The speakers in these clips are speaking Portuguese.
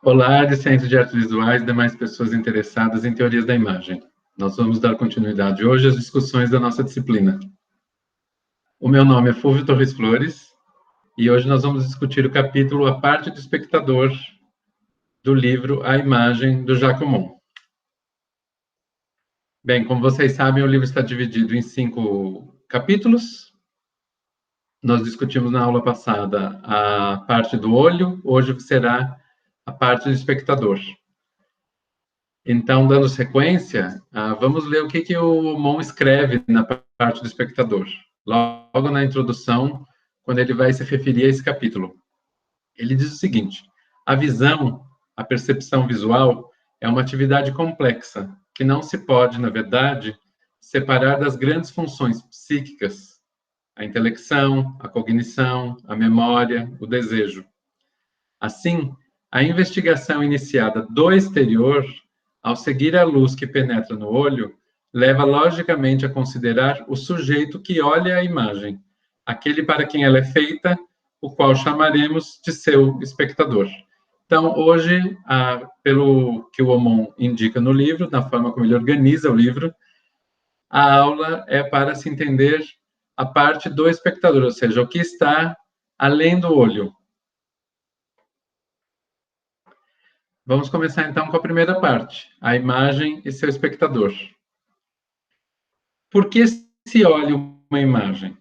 Olá, discentes de artes visuais e demais pessoas interessadas em teorias da imagem. Nós vamos dar continuidade hoje às discussões da nossa disciplina. O meu nome é Fulvio Torres Flores e hoje nós vamos discutir o capítulo A Parte do Espectador do livro A Imagem, do Jacquemont. Bem, como vocês sabem, o livro está dividido em 5 capítulos. Nós discutimos na aula passada a parte do olho, hoje será a parte do espectador. Então, dando sequência, vamos ler o que o Mon escreve na parte do espectador, logo na introdução, quando ele vai se referir a esse capítulo. Ele diz o seguinte: a visão, a percepção visual, é uma atividade complexa, que não se pode, na verdade, separar das grandes funções psíquicas, a intelecção, a cognição, a memória, o desejo. Assim, a investigação iniciada do exterior, ao seguir a luz que penetra no olho, leva logicamente a considerar o sujeito que olha a imagem, aquele para quem ela é feita, o qual chamaremos de seu espectador. Então, hoje, pelo que o Aumont indica no livro, na forma como ele organiza o livro, a aula é para se entender a parte do espectador, ou seja, o que está além do olho. Vamos começar, então, com a primeira parte, a imagem e seu espectador. Por que se olha uma imagem?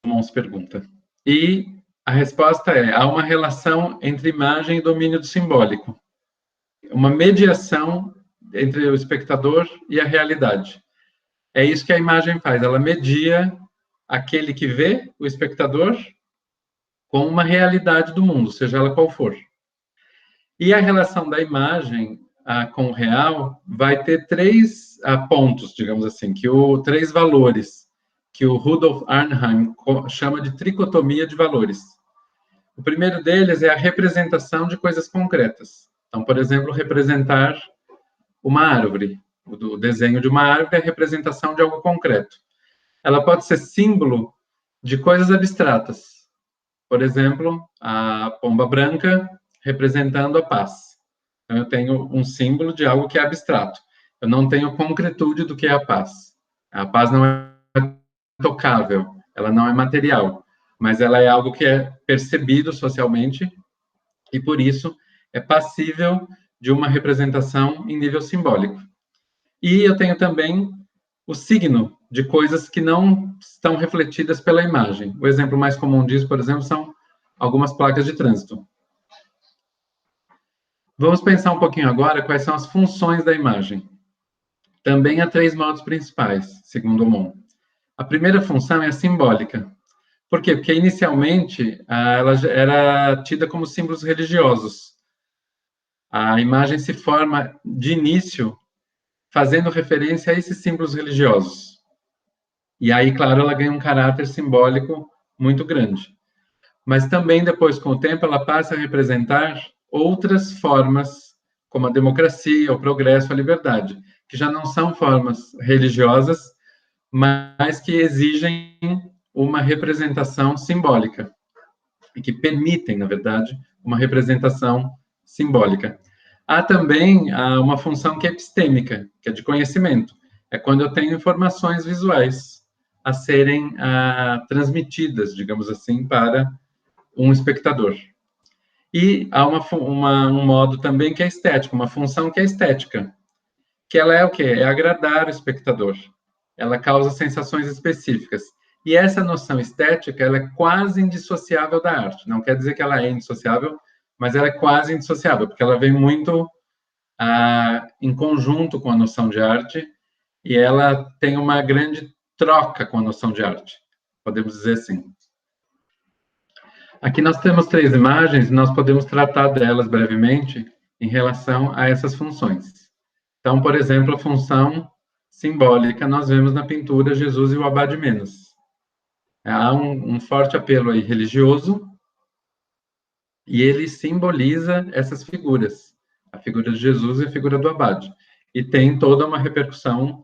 Aumont se pergunta. E a resposta é: há uma relação entre imagem e domínio do simbólico. Uma mediação entre o espectador e a realidade. É isso que a imagem faz, ela media aquele que vê, o espectador, com uma realidade do mundo, seja ela qual for. E a relação da imagem com o real vai ter 3 pontos, digamos assim, três valores, que o Rudolf Arnheim chama de tricotomia de valores. O primeiro deles é a representação de coisas concretas. Então, por exemplo, representar uma árvore. O desenho de uma árvore é a representação de algo concreto. Ela pode ser símbolo de coisas abstratas. Por exemplo, a pomba branca representando a paz. Então, eu tenho um símbolo de algo que é abstrato. Eu não tenho concretude do que é a paz. A paz não é tocável, ela não é material, mas ela é algo que é percebido socialmente e, por isso, é passível de uma representação em nível simbólico. E eu tenho também o signo de coisas que não estão refletidas pela imagem. O exemplo mais comum disso, por exemplo, são algumas placas de trânsito. Vamos pensar um pouquinho agora quais são as funções da imagem. Também há 3 modos principais, segundo o Aumont. A primeira função é a simbólica. Por quê? Porque inicialmente ela era tida como símbolos religiosos. A imagem se forma de início fazendo referência a esses símbolos religiosos. E aí, claro, ela ganha um caráter simbólico muito grande. Mas também, depois, com o tempo, ela passa a representar outras formas, como a democracia, o progresso, a liberdade, que já não são formas religiosas, mas que exigem uma representação simbólica, e que permitem, na verdade, uma representação simbólica. Há também uma função que é epistêmica, que é de conhecimento. É quando eu tenho informações visuais a serem transmitidas, digamos assim, para um espectador. E há um modo também que é estético, uma função que é estética, que ela é o quê? É agradar o espectador. Ela causa sensações específicas. E essa noção estética, ela é quase indissociável da arte. Não quer dizer que ela é indissociável, mas ela é quase indissociável, porque ela vem muito em conjunto com a noção de arte, e ela tem uma grande troca com a noção de arte, podemos dizer assim. Aqui nós temos 3 imagens, e nós podemos tratar delas brevemente em relação a essas funções. Então, por exemplo, a função simbólica nós vemos na pintura Jesus e o Abade Menos. Há um forte apelo aí religioso, e ele simboliza essas figuras, a figura de Jesus e a figura do Abade. E tem toda uma repercussão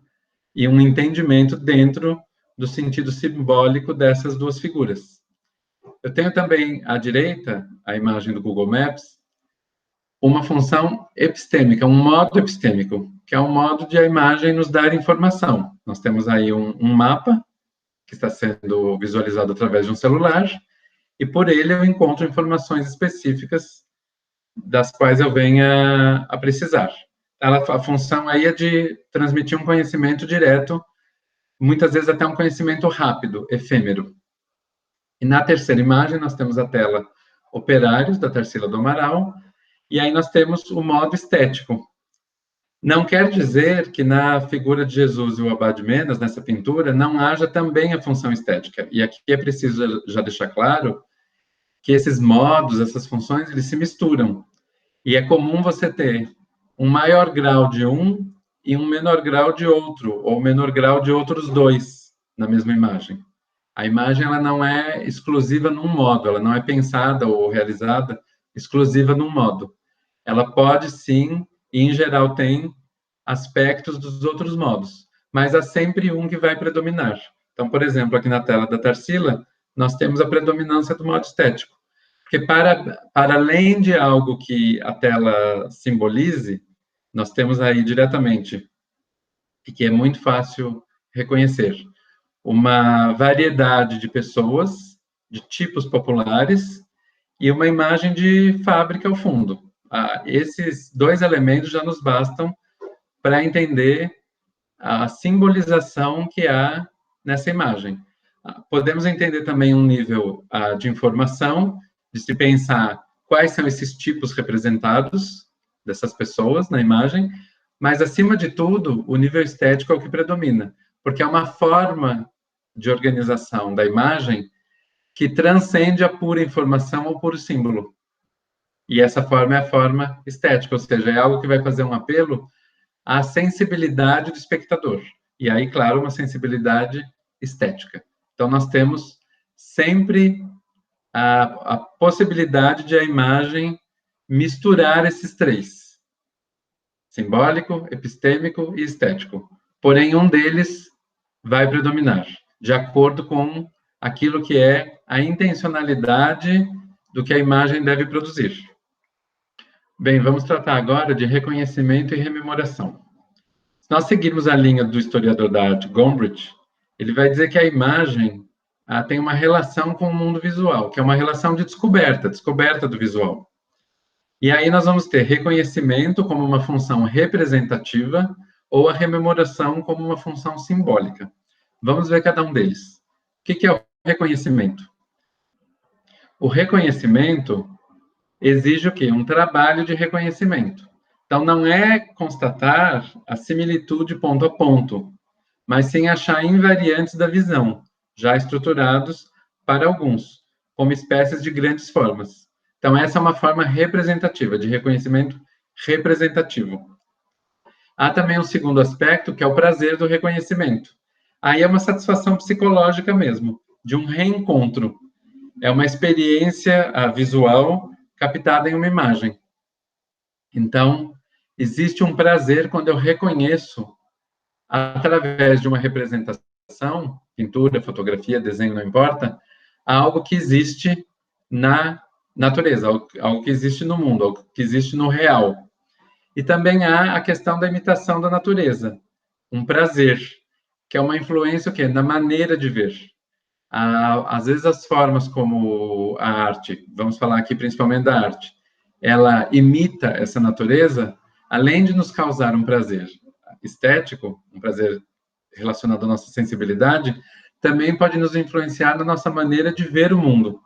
e um entendimento dentro do sentido simbólico dessas 2 figuras. Eu tenho também à direita a imagem do Google Maps, uma função epistêmica, um modo epistêmico, que é um modo de a imagem nos dar informação. Nós temos aí um mapa, que está sendo visualizado através de um celular, e por ele eu encontro informações específicas das quais eu venha a precisar. A função aí é de transmitir um conhecimento direto, muitas vezes até um conhecimento rápido, efêmero. E na terceira imagem, nós temos a tela Operários, da Tarsila do Amaral, e aí nós temos o modo estético. Não quer dizer que na figura de Jesus e o Abade Menas, nessa pintura, não haja também a função estética. E aqui é preciso já deixar claro que esses modos, essas funções, eles se misturam. E é comum você ter um maior grau de um e um menor grau de outro, ou menor grau de outros dois na mesma imagem. A imagem ela não é exclusiva num modo, ela não é pensada ou realizada exclusiva num modo. Ela pode sim, e em geral tem, aspectos dos outros modos, mas há sempre um que vai predominar. Então, por exemplo, aqui na tela da Tarsila, nós temos a predominância do modo estético. Porque para além de algo que a tela simbolize, nós temos aí diretamente, e que é muito fácil reconhecer, uma variedade de pessoas, de tipos populares, e uma imagem de fábrica ao fundo. Esses dois elementos já nos bastam para entender a simbolização que há nessa imagem. Podemos entender também um nível de informação, de se pensar quais são esses tipos representados dessas pessoas na imagem, mas, acima de tudo, o nível estético é o que predomina, porque é uma forma de organização da imagem que transcende a pura informação ou puro símbolo. E essa forma é a forma estética, ou seja, é algo que vai fazer um apelo à sensibilidade do espectador. E aí, claro, uma sensibilidade estética. Então, nós temos sempre a possibilidade de a imagem misturar esses três: simbólico, epistêmico e estético. Porém, um deles vai predominar, de acordo com aquilo que é a intencionalidade do que a imagem deve produzir. Bem, vamos tratar agora de reconhecimento e rememoração. Se nós seguirmos a linha do historiador da arte, Gombrich, ele vai dizer que a imagem tem uma relação com o mundo visual, que é uma relação de descoberta do visual. E aí nós vamos ter reconhecimento como uma função representativa ou a rememoração como uma função simbólica. Vamos ver cada um deles. O que é o reconhecimento? O reconhecimento exige o quê? Um trabalho de reconhecimento. Então, não é constatar a similitude ponto a ponto, mas sim achar invariantes da visão, já estruturados para alguns, como espécies de grandes formas. Então, essa é uma forma representativa, de reconhecimento representativo. Há também um segundo aspecto, que é o prazer do reconhecimento. Aí é uma satisfação psicológica mesmo, de um reencontro. É uma experiência visual captada em uma imagem. Então, existe um prazer quando eu reconheço, através de uma representação, pintura, fotografia, desenho, não importa, algo que existe na natureza, algo que existe no mundo, algo que existe no real. E também há a questão da imitação da natureza, um prazer, que é uma influência o quê? Na maneira de ver. Às vezes as formas como a arte, vamos falar aqui principalmente da arte, ela imita essa natureza, além de nos causar um prazer estético, um prazer relacionado à nossa sensibilidade, também pode nos influenciar na nossa maneira de ver o mundo.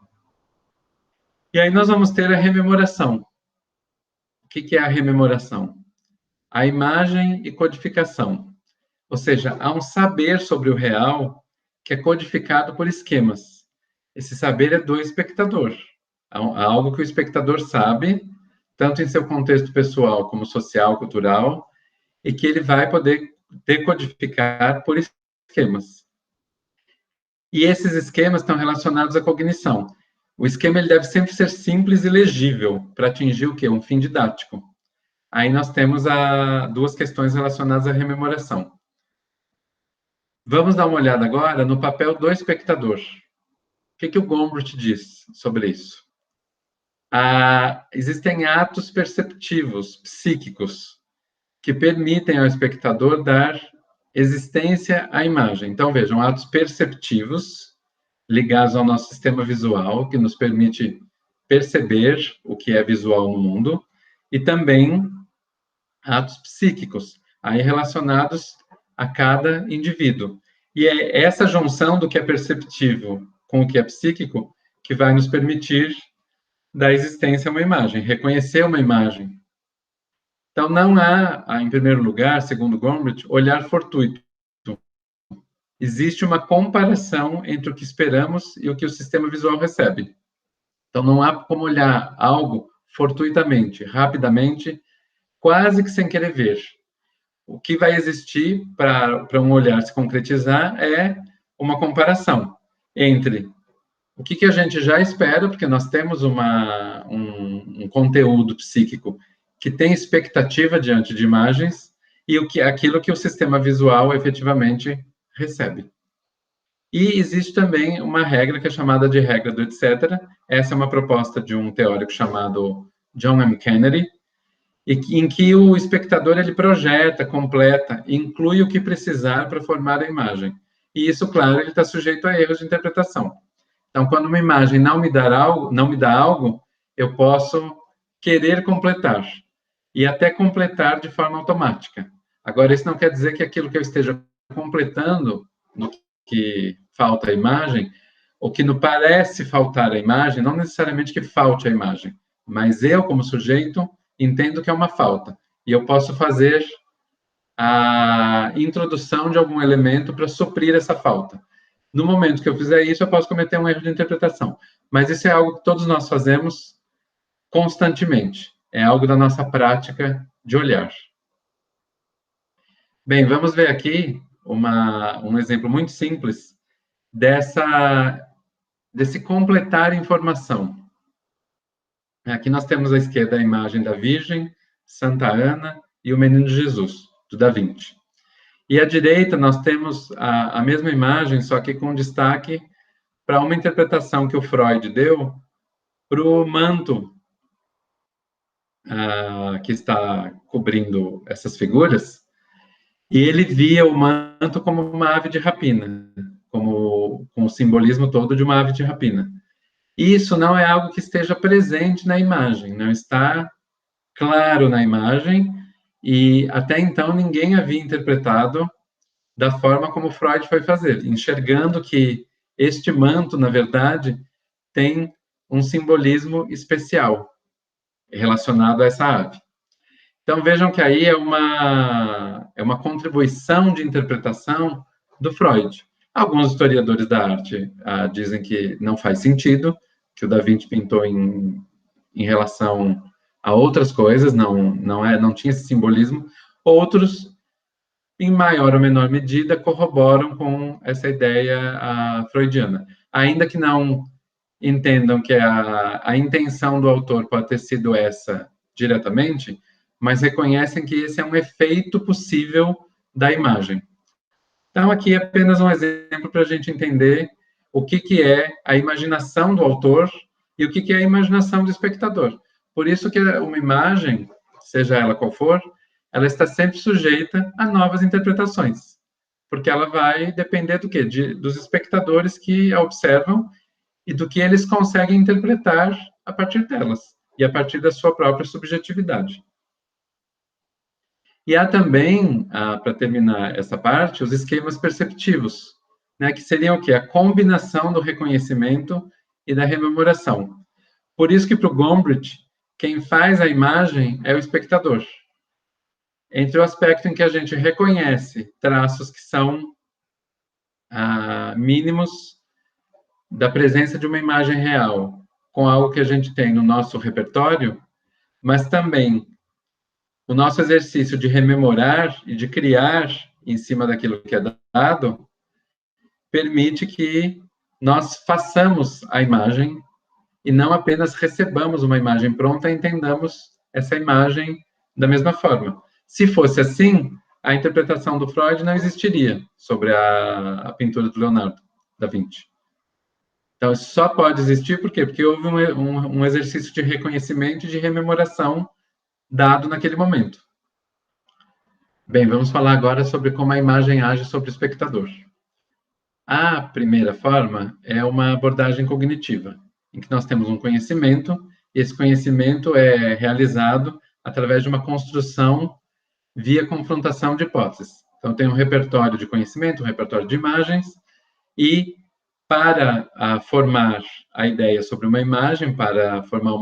E aí nós vamos ter a rememoração. O que é a rememoração? A imagem e codificação. Ou seja, há um saber sobre o real que é codificado por esquemas. Esse saber é do espectador. Há algo que o espectador sabe, tanto em seu contexto pessoal como social, cultural, e que ele vai poder decodificar por esquemas. E esses esquemas estão relacionados à cognição. O esquema ele deve sempre ser simples e legível para atingir o quê? Um fim didático. Aí nós temos duas questões relacionadas à rememoração. Vamos dar uma olhada agora no papel do espectador. O que o Gombrich diz sobre isso? existem atos perceptivos, psíquicos, que permitem ao espectador dar existência à imagem. Então, vejam, atos perceptivos ligados ao nosso sistema visual, que nos permite perceber o que é visual no mundo, e também atos psíquicos, aí relacionados a cada indivíduo. E é essa junção do que é perceptivo com o que é psíquico que vai nos permitir dar existência a uma imagem, reconhecer uma imagem. Então, não há, em primeiro lugar, segundo Gombrich, olhar fortuito. Existe uma comparação entre o que esperamos e o que o sistema visual recebe. Então, não há como olhar algo fortuitamente, rapidamente, quase que sem querer ver. O que vai existir para um olhar se concretizar é uma comparação entre o que a gente já espera, porque nós temos um conteúdo psíquico que tem expectativa diante de imagens, e aquilo que o sistema visual efetivamente recebe. E existe também uma regra que é chamada de regra do etc. Essa é uma proposta de um teórico chamado John M. Kennedy, em que o espectador ele projeta, completa, inclui o que precisar para formar a imagem. E isso, claro, ele está sujeito a erros de interpretação. Então, quando uma imagem não me dá algo, eu posso querer completar e até completar de forma automática. Agora, isso não quer dizer que aquilo que eu esteja completando, no que falta a imagem, ou que não parece faltar a imagem, não necessariamente que falte a imagem, mas eu, como sujeito, entendo que é uma falta. E eu posso fazer a introdução de algum elemento para suprir essa falta. No momento que eu fizer isso, eu posso cometer um erro de interpretação. Mas isso é algo que todos nós fazemos constantemente. É algo da nossa prática de olhar. Bem, vamos ver aqui um exemplo muito simples desse completar informação. Aqui nós temos à esquerda a imagem da Virgem, Santa Ana e o Menino Jesus, do Da Vinci. E à direita nós temos a mesma imagem, só que com destaque para uma interpretação que o Freud deu para o manto que está cobrindo essas figuras, e ele via o manto como uma ave de rapina, com o simbolismo todo de uma ave de rapina. Isso não é algo que esteja presente na imagem, não está claro na imagem, e até então ninguém havia interpretado da forma como Freud foi fazer, enxergando que este manto, na verdade, tem um simbolismo especial relacionado a essa ave. Então, vejam que aí é uma contribuição de interpretação do Freud. Alguns historiadores da arte dizem que não faz sentido, que o Da Vinci pintou em relação a outras coisas, não tinha esse simbolismo. Outros, em maior ou menor medida, corroboram com essa ideia freudiana. Ainda que não entendam que a intenção do autor pode ter sido essa diretamente, mas reconhecem que esse é um efeito possível da imagem. Então, aqui é apenas um exemplo para a gente entender o que é a imaginação do autor e o que é a imaginação do espectador. Por isso que uma imagem, seja ela qual for, ela está sempre sujeita a novas interpretações, porque ela vai depender do quê? Dos espectadores que a observam e do que eles conseguem interpretar a partir delas e a partir da sua própria subjetividade. E há também, para terminar essa parte, os esquemas perceptivos, né, que seriam o quê? A combinação do reconhecimento e da rememoração. Por isso que, para o Gombrich, quem faz a imagem é o espectador. Entre o aspecto em que a gente reconhece traços que são mínimos da presença de uma imagem real com algo que a gente tem no nosso repertório, mas também o nosso exercício de rememorar e de criar em cima daquilo que é dado permite que nós façamos a imagem e não apenas recebamos uma imagem pronta e entendamos essa imagem da mesma forma. Se fosse assim, a interpretação do Freud não existiria sobre a pintura do Leonardo da Vinci. Então, isso só pode existir, por quê? Porque houve um exercício de reconhecimento e de rememoração dado naquele momento. Bem, vamos falar agora sobre como a imagem age sobre o espectador. A primeira forma é uma abordagem cognitiva, em que nós temos um conhecimento, e esse conhecimento é realizado através de uma construção via confrontação de hipóteses. Então, tem um repertório de conhecimento, um repertório de imagens, e para formar a ideia sobre uma imagem, para formar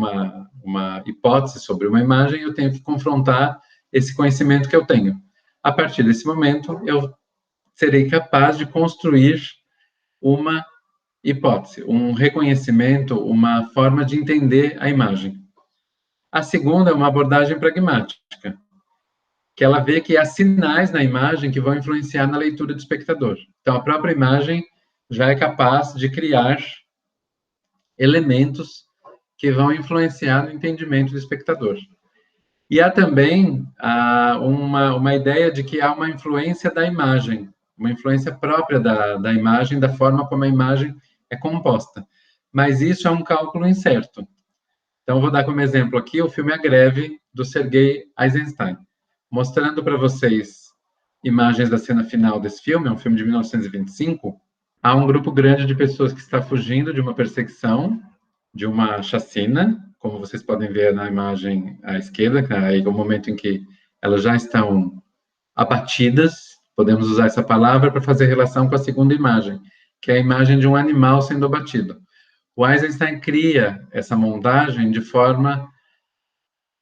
uma hipótese sobre uma imagem, eu tenho que confrontar esse conhecimento que eu tenho. A partir desse momento, eu serei capaz de construir uma hipótese, um reconhecimento, uma forma de entender a imagem. A segunda é uma abordagem pragmática, que ela vê que há sinais na imagem que vão influenciar na leitura do espectador. Então, a própria imagem já é capaz de criar elementos que vão influenciar no entendimento do espectador. E há também uma ideia de que há uma influência da imagem, uma influência própria da imagem, da forma como a imagem é composta. Mas isso é um cálculo incerto. Então, vou dar como exemplo aqui o filme A Greve, do Sergei Eisenstein, mostrando para vocês imagens da cena final desse filme, é um filme de 1925. Há um grupo grande de pessoas que está fugindo de uma perseguição, de uma chacina, como vocês podem ver na imagem à esquerda, que é o momento em que elas já estão abatidas. Podemos usar essa palavra para fazer relação com a segunda imagem, que é a imagem de um animal sendo abatido. O Eisenstein cria essa montagem de forma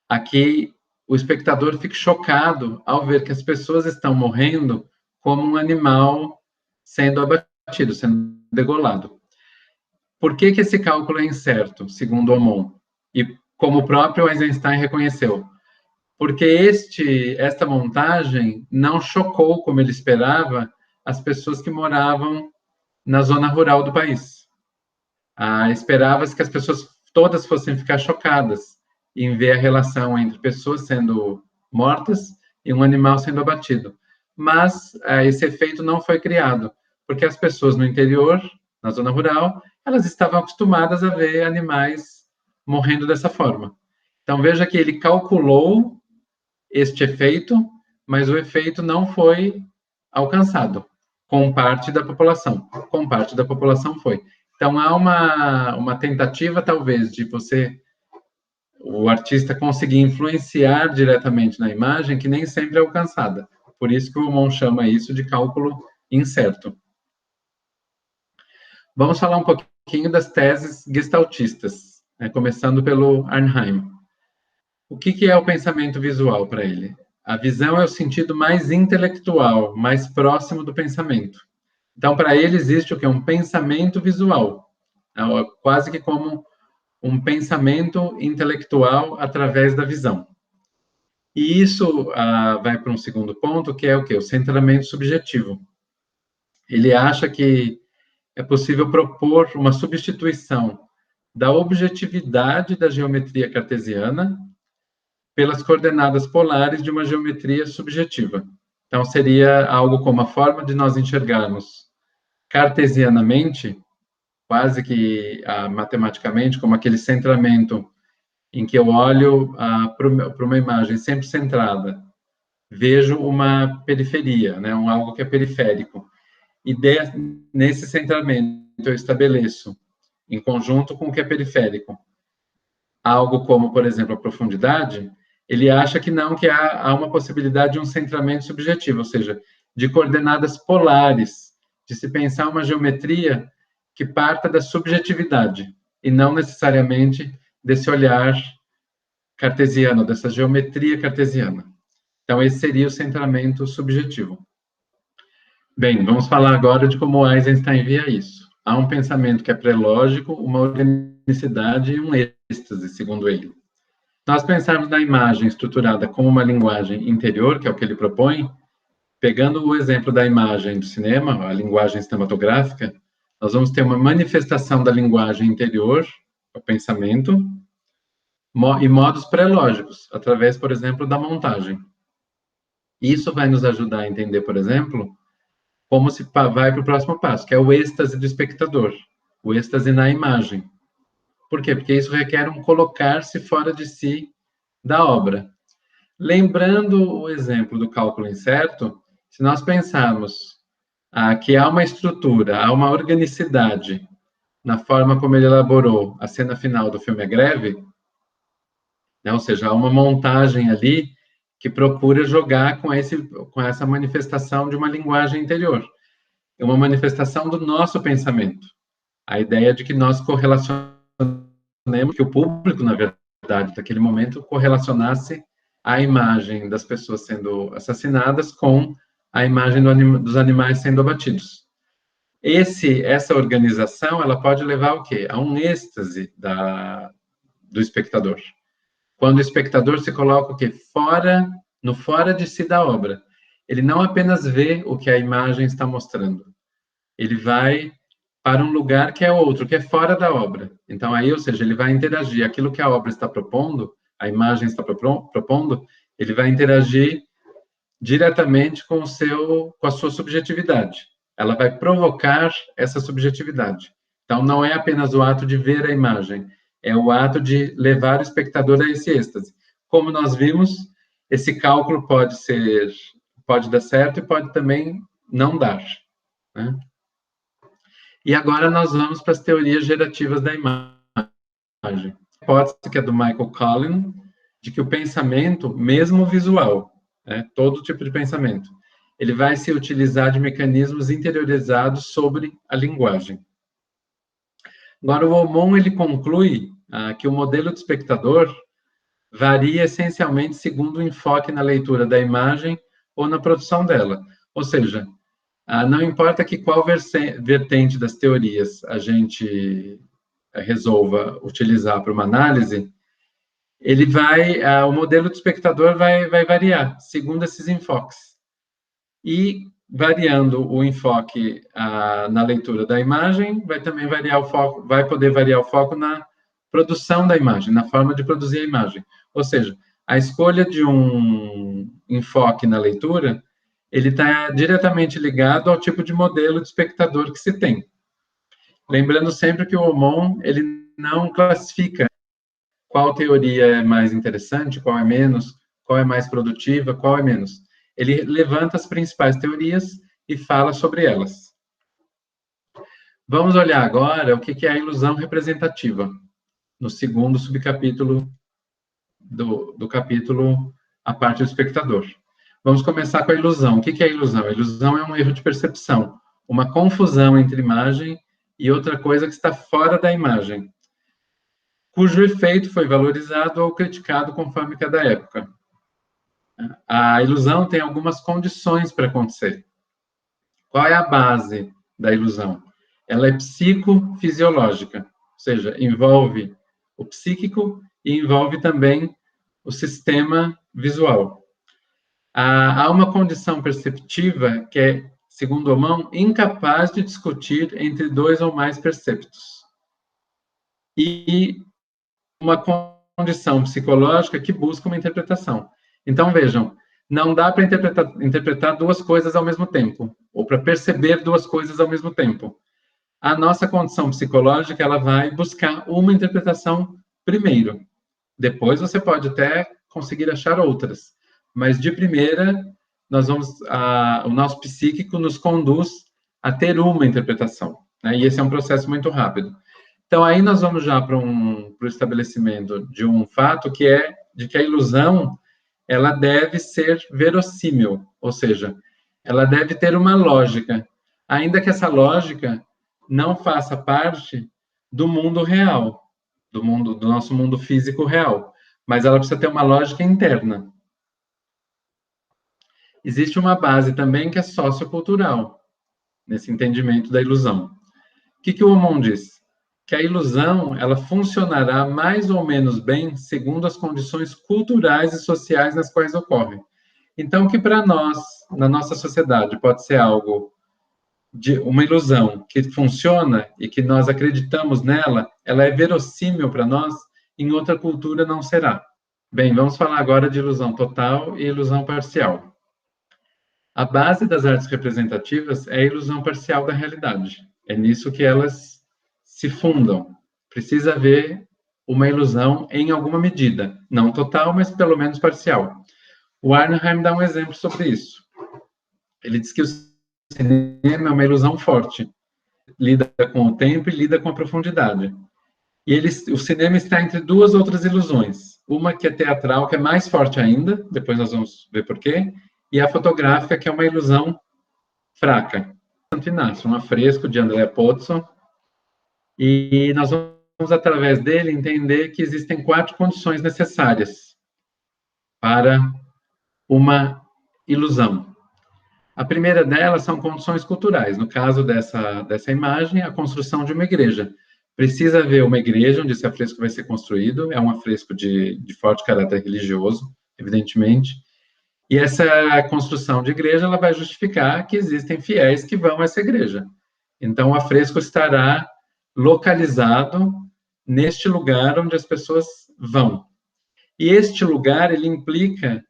a que o espectador fique chocado ao ver que as pessoas estão morrendo como um animal sendo abatido, sendo degolado. Por que esse cálculo é incerto, segundo Aumont? E como o próprio Eisenstein reconheceu? Porque esta montagem não chocou, como ele esperava, as pessoas que moravam na zona rural do país. Esperava-se que as pessoas todas fossem ficar chocadas em ver a relação entre pessoas sendo mortas e um animal sendo abatido. Mas esse efeito não foi criado, porque as pessoas no interior, na zona rural, elas estavam acostumadas a ver animais morrendo dessa forma. Então, veja que ele calculou este efeito, mas o efeito não foi alcançado com parte da população. Com parte da população foi. Então, há uma tentativa, talvez, de o artista conseguir influenciar diretamente na imagem, que nem sempre é alcançada. Por isso que o Aumont chama isso de cálculo incerto. Vamos falar um pouquinho das teses gestaltistas, né, começando pelo Arnheim. O que é o pensamento visual para ele? A visão é o sentido mais intelectual, mais próximo do pensamento. Então, para ele, existe o que é um pensamento visual, quase que como um pensamento intelectual através da visão. E isso vai para um segundo ponto, que é o quê? O centramento subjetivo. Ele acha que é possível propor uma substituição da objetividade da geometria cartesiana pelas coordenadas polares de uma geometria subjetiva. Então, seria algo como a forma de nós enxergarmos cartesianamente, quase que matematicamente, como aquele centramento em que eu olho para uma imagem sempre centrada, vejo uma periferia, né, algo que é periférico. E nesse centramento eu estabeleço, em conjunto com o que é periférico, algo como, por exemplo, a profundidade. Ele acha que não, que há uma possibilidade de um centramento subjetivo, ou seja, de coordenadas polares, de se pensar uma geometria que parta da subjetividade, e não necessariamente desse olhar cartesiano, dessa geometria cartesiana. Então, esse seria o centramento subjetivo. Bem, vamos falar agora de como Eisenstein via isso. Há um pensamento que é pré-lógico, uma organicidade e um êxtase, segundo ele. Nós pensarmos na imagem estruturada como uma linguagem interior, que é o que ele propõe, pegando o exemplo da imagem do cinema, a linguagem cinematográfica, nós vamos ter uma manifestação da linguagem interior, o pensamento, e modos pré-lógicos, através, por exemplo, da montagem. Isso vai nos ajudar a entender, por exemplo, como se vai para o próximo passo, que é o êxtase do espectador. o êxtase na imagem. Por quê? Porque isso requer um colocar-se fora de si da obra. Lembrando o exemplo do cálculo incerto, se nós pensarmos que há uma estrutura, há uma organicidade na forma como ele elaborou a cena final do filme A Greve, né? Ou seja, há uma montagem ali que procura jogar com essa manifestação de uma linguagem interior. É uma manifestação do nosso pensamento. A ideia de que nós correlacionemos, que o público, na verdade, naquele momento, correlacionasse a imagem das pessoas sendo assassinadas com a imagem dos animais sendo abatidos. Essa organização, ela pode levar ao quê? A um êxtase do espectador. Quando o espectador se coloca o quê? Fora de si da obra. Ele não apenas vê o que a imagem está mostrando, ele vai para um lugar que é outro, que é fora da obra. Então, aí, ou seja, ele vai interagir. Aquilo que a obra está propondo, a imagem está propondo, ele vai interagir diretamente com a sua subjetividade. Ela vai provocar essa subjetividade. Então, não é apenas o ato de ver a imagem, é o ato de levar o espectador a esse êxtase. Como nós vimos, esse cálculo pode dar certo e pode também não dar, né? E agora nós vamos para as teorias gerativas da imagem. A hipótese que é do Michael Collin, de que o pensamento, mesmo visual, né, todo tipo de pensamento, ele vai se utilizar de mecanismos interiorizados sobre a linguagem. Agora, o Aumont, ele conclui que o modelo do espectador varia essencialmente segundo o enfoque na leitura da imagem ou na produção dela. Ou seja, não importa qual vertente das teorias a gente resolva utilizar para uma análise, o modelo do espectador vai variar segundo esses enfoques. E variando o enfoque na leitura da imagem, vai também variar o foco, vai poder variar o foco na produção da imagem, na forma de produzir a imagem. Ou seja, a escolha de um enfoque na leitura, ele está diretamente ligado ao tipo de modelo de espectador que se tem. Lembrando sempre que o Aumont, ele não classifica qual teoria é mais interessante, qual é menos, qual é mais produtiva, qual é menos. Ele levanta as principais teorias e fala sobre elas. Vamos olhar agora o que é a ilusão representativa, no segundo subcapítulo do capítulo A Parte do Espectador. Vamos começar com a ilusão. O que é a ilusão? A ilusão é um erro de percepção, uma confusão entre imagem e outra coisa que está fora da imagem, cujo efeito foi valorizado ou criticado conforme cada época. A ilusão tem algumas condições para acontecer. Qual é a base da ilusão? Ela é psicofisiológica, ou seja, envolve o psíquico e envolve também o sistema visual. Há uma condição perceptiva que é, segundo Aumont, incapaz de discutir entre dois ou mais perceptos. E uma condição psicológica que busca uma interpretação. Então, vejam, não dá para interpretar duas coisas ao mesmo tempo, ou para perceber duas coisas ao mesmo tempo. A nossa condição psicológica, ela vai buscar uma interpretação primeiro. Depois você pode até conseguir achar outras, mas de primeira, o nosso psíquico nos conduz a ter uma interpretação, né? E esse é um processo muito rápido. Então, aí nós vamos já para o estabelecimento de um fato que é de que a ilusão, ela deve ser verossímil, ou seja, ela deve ter uma lógica, ainda que essa lógica não faça parte do mundo real, do nosso mundo físico real, mas ela precisa ter uma lógica interna. Existe uma base também que é sociocultural, nesse entendimento da ilusão. O que o Aumont diz? Que a ilusão, ela funcionará mais ou menos bem segundo as condições culturais e sociais nas quais ocorre. Então, que para nós, na nossa sociedade, pode ser algo de uma ilusão que funciona e que nós acreditamos nela, ela é verossímil para nós, em outra cultura não será. Bem, vamos falar agora de ilusão total e ilusão parcial. A base das artes representativas é a ilusão parcial da realidade. É nisso que elas se fundam. Precisa haver uma ilusão em alguma medida, não total, mas pelo menos parcial. O Arnhem dá um exemplo sobre isso. Ele diz que o cinema é uma ilusão forte, lida com o tempo e lida com a profundidade. E o cinema está entre duas outras ilusões. Uma que é teatral, que é mais forte ainda, depois nós vamos ver por quê, e a fotográfica, que é uma ilusão fraca. Santo Inácio, um afresco de Andrea Pozzo, e nós vamos, através dele, entender que existem 4 condições necessárias para uma ilusão. A primeira delas são condições culturais. No caso dessa imagem, a construção de uma igreja. Precisa haver uma igreja onde esse afresco vai ser construído. É um afresco de forte caráter religioso, evidentemente. E essa construção de igreja ela vai justificar que existem fiéis que vão a essa igreja. Então, o afresco estará localizado neste lugar onde as pessoas vão. E este lugar, ele implica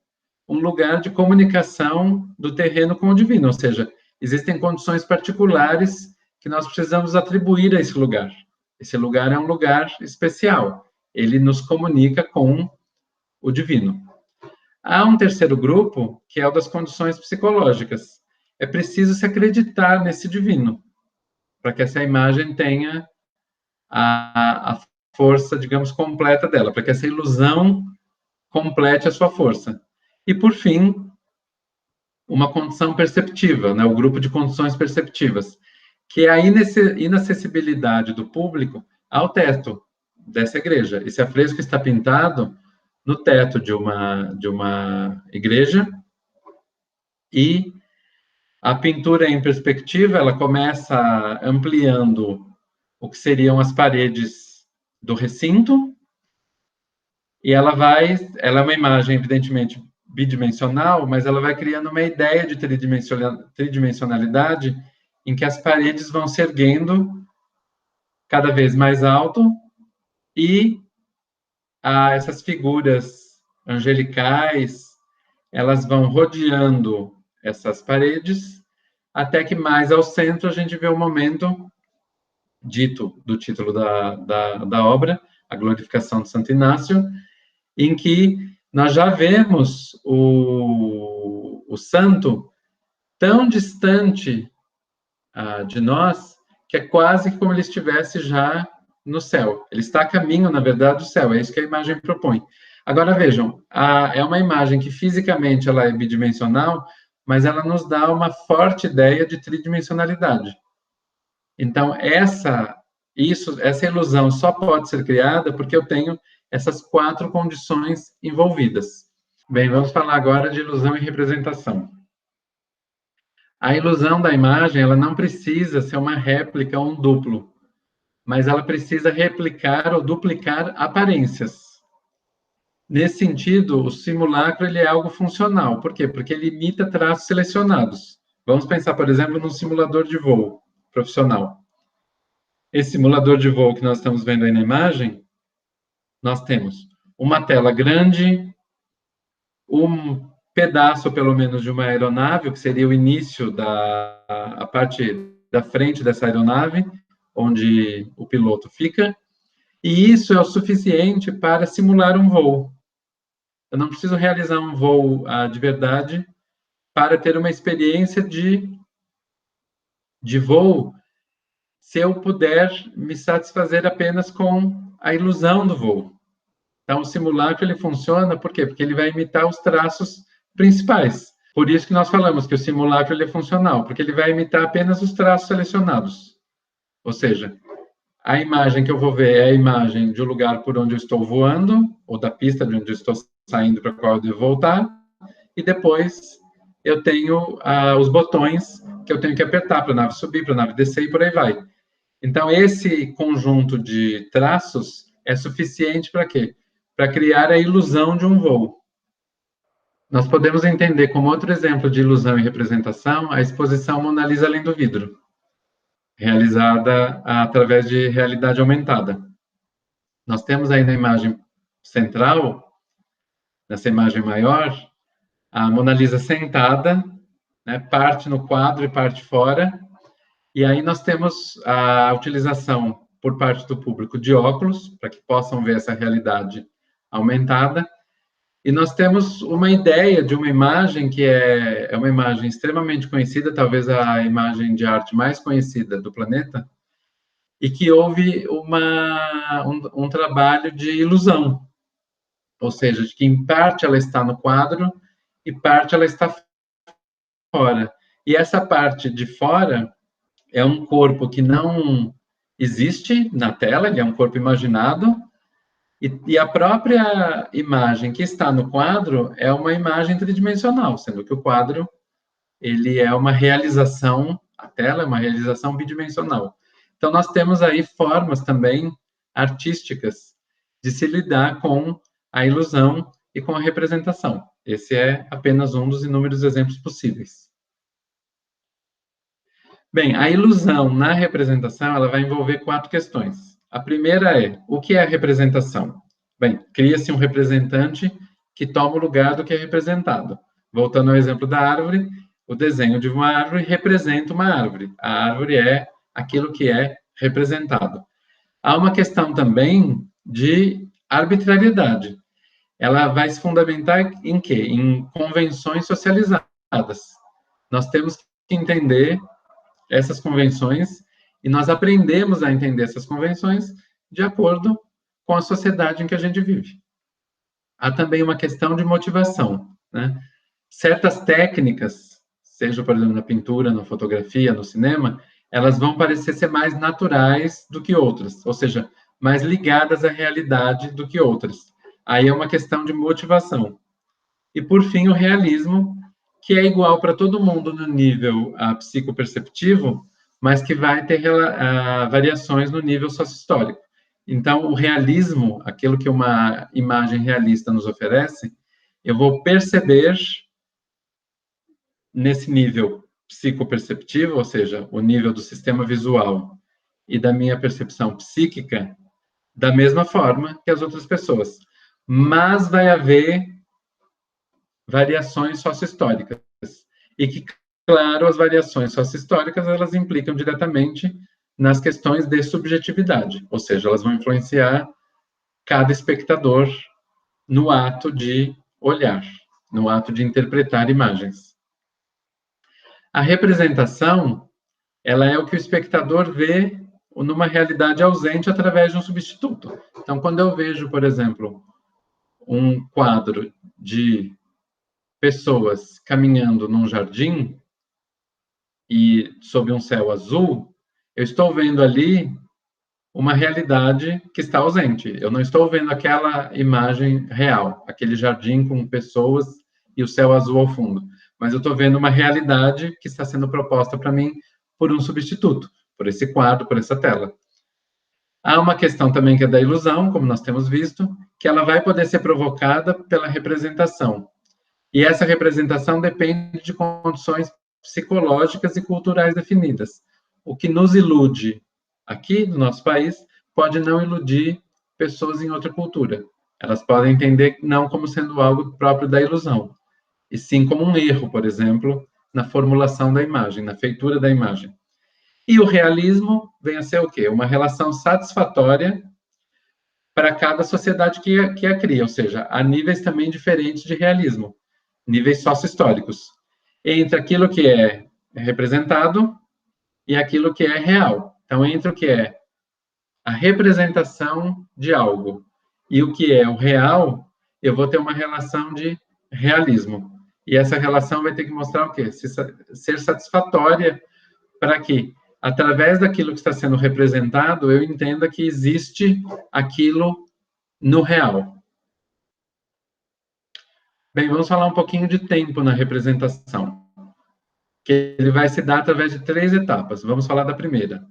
um lugar de comunicação do terreno com o divino, ou seja, existem condições particulares que nós precisamos atribuir a esse lugar. Esse lugar é um lugar especial, ele nos comunica com o divino. Há um terceiro grupo, que é o das condições psicológicas. É preciso se acreditar nesse divino, para que essa imagem tenha a força, digamos, completa dela, para que essa ilusão complete a sua força. E, por fim, uma condição perceptiva, né? O grupo de condições perceptivas, que é a inacessibilidade do público ao teto dessa igreja. Esse afresco está pintado no teto de uma igreja e a pintura em perspectiva, ela começa ampliando o que seriam as paredes do recinto e ela é uma imagem, evidentemente, bidimensional, mas ela vai criando uma ideia de tridimensionalidade em que as paredes vão se erguendo cada vez mais alto e essas figuras angelicais, elas vão rodeando essas paredes até que mais ao centro a gente vê o momento dito do título da obra, a glorificação de Santo Inácio, em que nós já vemos o santo tão distante de nós, que é quase como ele estivesse já no céu. Ele está a caminho, na verdade, do céu. É isso que a imagem propõe. Agora, vejam, é uma imagem que fisicamente ela é bidimensional, mas ela nos dá uma forte ideia de tridimensionalidade. Então, essa ilusão só pode ser criada porque eu tenho essas 4 condições envolvidas. Bem, vamos falar agora de ilusão e representação. A ilusão da imagem, ela não precisa ser uma réplica ou um duplo, mas ela precisa replicar ou duplicar aparências. Nesse sentido, o simulacro ele é algo funcional. Por quê? Porque ele imita traços selecionados. Vamos pensar, por exemplo, num simulador de voo profissional. Esse simulador de voo que nós estamos vendo aí na imagem, nós temos uma tela grande, um pedaço, pelo menos, de uma aeronave, que seria o início a parte da frente dessa aeronave, onde o piloto fica, e isso é o suficiente para simular um voo. Eu não preciso realizar um voo de verdade para ter uma experiência de voo, se eu puder me satisfazer apenas com a ilusão do voo. Então, o simulacro ele funciona, por quê? Porque ele vai imitar os traços principais. Por isso que nós falamos que o simulacro ele é funcional, porque ele vai imitar apenas os traços selecionados. Ou seja, a imagem que eu vou ver é a imagem de um lugar por onde eu estou voando, ou da pista de onde eu estou saindo para a qual eu devo voltar, e depois eu tenho os botões que eu tenho que apertar para a nave subir, para a nave descer e por aí vai. Então, esse conjunto de traços é suficiente para quê? Para criar a ilusão de um voo. Nós podemos entender como outro exemplo de ilusão e representação a exposição Mona Lisa Além do Vidro, realizada através de realidade aumentada. Nós temos aí na imagem central, nessa imagem maior, a Mona Lisa sentada, né, parte no quadro e parte fora, e aí nós temos a utilização por parte do público de óculos, para que possam ver essa realidade aumentada. E nós temos uma ideia de uma imagem que é uma imagem extremamente conhecida, talvez a imagem de arte mais conhecida do planeta, e que houve um trabalho de ilusão, ou seja, de que em parte ela está no quadro e parte ela está fora. E essa parte de fora é um corpo que não existe na tela, ele é um corpo imaginado, e a própria imagem que está no quadro é uma imagem tridimensional, sendo que o quadro ele é uma realização, a tela é uma realização bidimensional. Então, nós temos aí formas também artísticas de se lidar com a ilusão e com a representação. Esse é apenas um dos inúmeros exemplos possíveis. Bem, a ilusão na representação, ela vai envolver 4 questões. A primeira é, o que é a representação? Bem, cria-se um representante que toma o lugar do que é representado. Voltando ao exemplo da árvore, o desenho de uma árvore representa uma árvore. A árvore é aquilo que é representado. Há uma questão também de arbitrariedade. Ela vai se fundamentar em quê? Em convenções socializadas. Nós temos que entender essas convenções e nós aprendemos a entender essas convenções de acordo com a sociedade em que a gente vive. Há também uma questão de motivação, né? Certas técnicas, seja, por exemplo, na pintura, na fotografia, no cinema, elas vão parecer ser mais naturais do que outras, ou seja, mais ligadas à realidade do que outras. Aí é uma questão de motivação. E, por fim, o realismo, que é igual para todo mundo no nível psicoperceptivo, mas que vai ter variações no nível sociohistórico. Então, o realismo, aquilo que uma imagem realista nos oferece, eu vou perceber nesse nível psicoperceptivo, ou seja, o nível do sistema visual e da minha percepção psíquica, da mesma forma que as outras pessoas. Mas vai haver variações sociohistóricas. E que, claro, as variações sociohistóricas, elas implicam diretamente nas questões de subjetividade, ou seja, elas vão influenciar cada espectador no ato de olhar, no ato de interpretar imagens. A representação, ela é o que o espectador vê numa realidade ausente através de um substituto. Então, quando eu vejo, por exemplo, um quadro de pessoas caminhando num jardim e sob um céu azul, eu estou vendo ali uma realidade que está ausente. Eu não estou vendo aquela imagem real, aquele jardim com pessoas e o céu azul ao fundo, mas eu estou vendo uma realidade que está sendo proposta para mim por um substituto, por esse quadro, por essa tela. Há uma questão também que é da ilusão, como nós temos visto, que ela vai poder ser provocada pela representação. E essa representação depende de condições psicológicas e culturais definidas. O que nos ilude aqui no nosso país pode não iludir pessoas em outra cultura. Elas podem entender não como sendo algo próprio da ilusão, e sim como um erro, por exemplo, na formulação da imagem, na feitura da imagem. E o realismo vem a ser o quê? Uma relação satisfatória para cada sociedade que a cria, ou seja, há níveis também diferentes de realismo, níveis sócio-históricos, entre aquilo que é representado e aquilo que é real. Então, entre o que é a representação de algo e o que é o real, eu vou ter uma relação de realismo. E essa relação vai ter que mostrar o quê? Ser satisfatória para que, através daquilo que está sendo representado, eu entenda que existe aquilo no real. Bem, vamos falar um pouquinho de tempo na representação, que ele vai se dar através de 3 etapas. Vamos falar da primeira.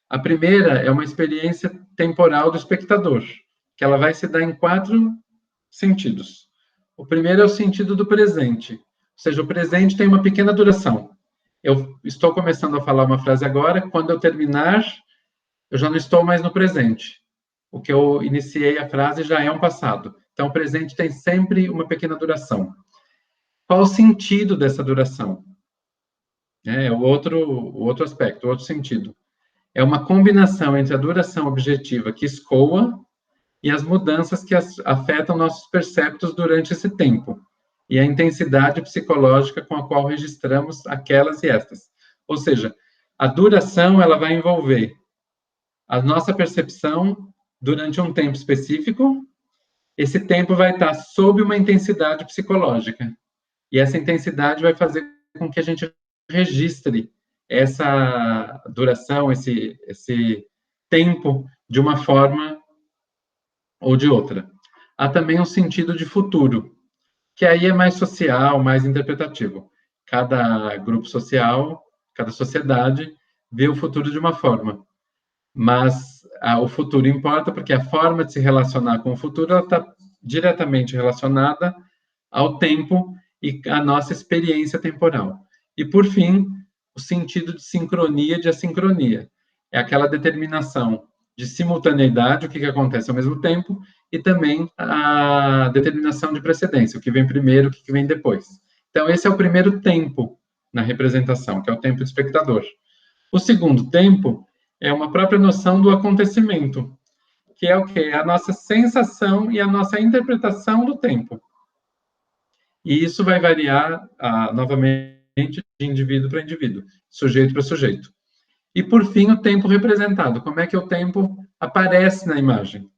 A primeira é uma experiência temporal do espectador, que ela vai se dar em 4 sentidos. O primeiro é o sentido do presente, ou seja, o presente tem uma pequena duração. Eu estou começando a falar uma frase agora, quando eu terminar, eu já não estou mais no presente. O que eu iniciei a frase já é um passado. Então, o presente tem sempre uma pequena duração. Qual o sentido dessa duração? O outro aspecto, o outro sentido. é uma combinação entre a duração objetiva que escoa e as mudanças que afetam nossos perceptos durante esse tempo, e a intensidade psicológica com a qual registramos aquelas e estas. Ou seja, a duração ela vai envolver a nossa percepção durante um tempo específico. Esse tempo vai estar sob uma intensidade psicológica, e essa intensidade vai fazer com que a gente registre essa duração, esse tempo, de uma forma ou de outra. Há também um sentido de futuro, que aí é mais social, mais interpretativo. Cada grupo social, cada sociedade vê o futuro de uma forma, mas o futuro importa porque a forma de se relacionar com o futuro está diretamente relacionada ao tempo e à nossa experiência temporal. E, por fim, o sentido de sincronia e de assincronia. É aquela determinação de simultaneidade, o que acontece ao mesmo tempo, e também a determinação de precedência, o que vem primeiro, o que vem depois. Então, esse é o primeiro tempo na representação, que é o tempo do espectador. O segundo tempo é uma própria noção do acontecimento, que é o quê? A nossa sensação e a nossa interpretação do tempo. E isso vai variar, novamente, de indivíduo para indivíduo, sujeito para sujeito. E, por fim, o tempo representado. Como é que o tempo aparece na imagem?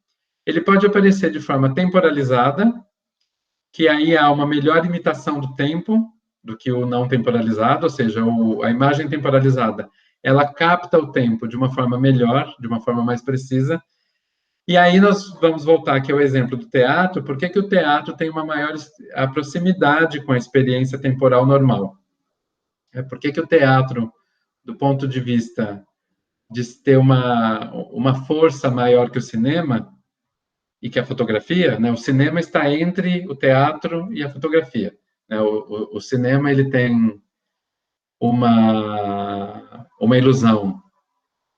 Ele pode aparecer de forma temporalizada, que aí há uma melhor imitação do tempo do que o não temporalizado, ou seja, a imagem temporalizada, ela capta o tempo de uma forma melhor, de uma forma mais precisa. E aí nós vamos voltar aqui ao exemplo do teatro. Por que o teatro tem uma maior proximidade com a experiência temporal normal? Por que o teatro, do ponto de vista de ter uma força maior que o cinema e que a fotografia, né? O cinema está entre o teatro e a fotografia. Né? O cinema ele tem uma ilusão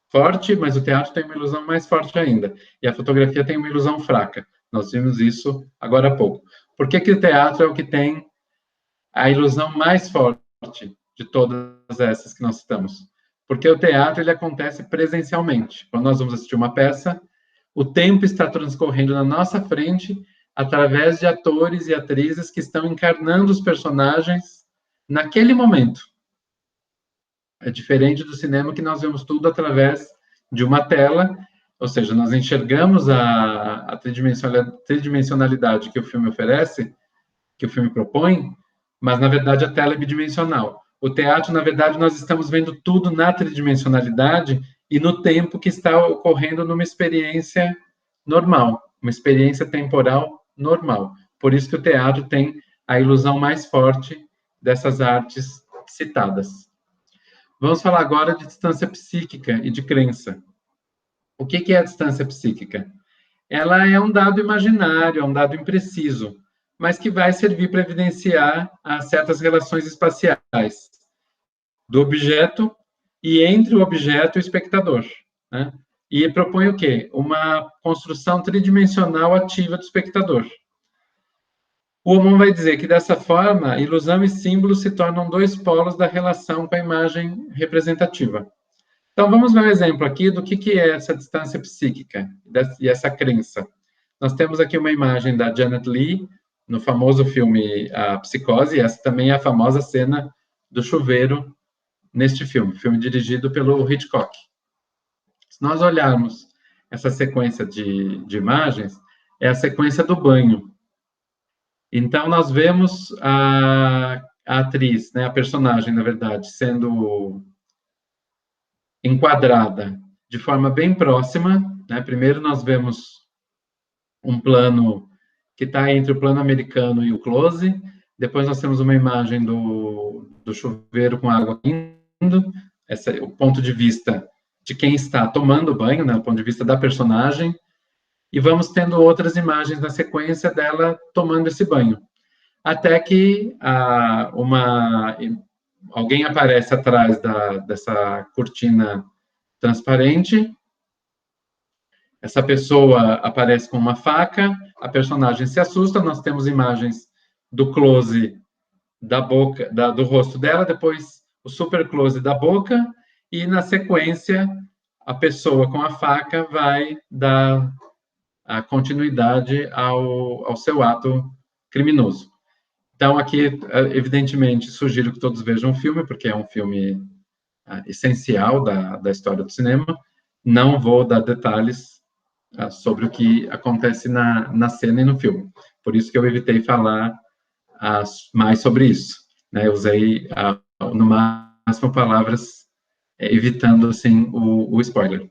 forte, mas o teatro tem uma ilusão mais forte ainda. E a fotografia tem uma ilusão fraca. Nós vimos isso agora há pouco. Por que o teatro é o que tem a ilusão mais forte de todas essas que nós citamos? Porque o teatro ele acontece presencialmente. Quando nós vamos assistir uma peça, o tempo está transcorrendo na nossa frente através de atores e atrizes que estão encarnando os personagens naquele momento. É diferente do cinema, que nós vemos tudo através de uma tela, ou seja, nós enxergamos a tridimensionalidade que o filme oferece, que o filme propõe, mas, na verdade, a tela é bidimensional. O teatro, na verdade, nós estamos vendo tudo na tridimensionalidade e no tempo que está ocorrendo numa experiência normal, uma experiência temporal normal. Por isso que o teatro tem a ilusão mais forte dessas artes citadas. Vamos falar agora de distância psíquica e de crença. O que é a distância psíquica? Ela é um dado imaginário, é um dado impreciso, mas que vai servir para evidenciar certas relações espaciais do objeto e entre o objeto e o espectador. Né? E propõe o quê? Uma construção tridimensional ativa do espectador. O Omon vai dizer que, dessa forma, ilusão e símbolo se tornam dois polos da relação com a imagem representativa. Então, vamos ver um exemplo aqui do que é essa distância psíquica e essa crença. Nós temos aqui uma imagem da Janet Leigh, no famoso filme A Psicose, e essa também é a famosa cena do chuveiro neste filme dirigido pelo Hitchcock. Se nós olharmos essa sequência de imagens, é a sequência do banho. Então, nós vemos a atriz, né, a personagem, na verdade, sendo enquadrada de forma bem próxima. Né? Primeiro, nós vemos um plano que está entre o plano americano e o close. Depois, nós temos uma imagem do chuveiro com água indo. Esse é o ponto de vista de quem está tomando banho, né? O ponto de vista da personagem. E vamos tendo outras imagens na sequência dela tomando esse banho. Até que alguém aparece atrás dessa cortina transparente. Essa pessoa aparece com uma faca, a personagem se assusta, nós temos imagens do close da boca, do rosto dela, depois o super close da boca, e na sequência a pessoa com a faca vai dar a continuidade ao seu ato criminoso. Então, aqui, evidentemente, sugiro que todos vejam o filme, porque é um filme essencial da história do cinema. Não vou dar detalhes sobre o que acontece na cena e no filme. Por isso que eu evitei falar mais sobre isso. Né? Eu usei, no máximo, palavras evitando, assim, o spoiler.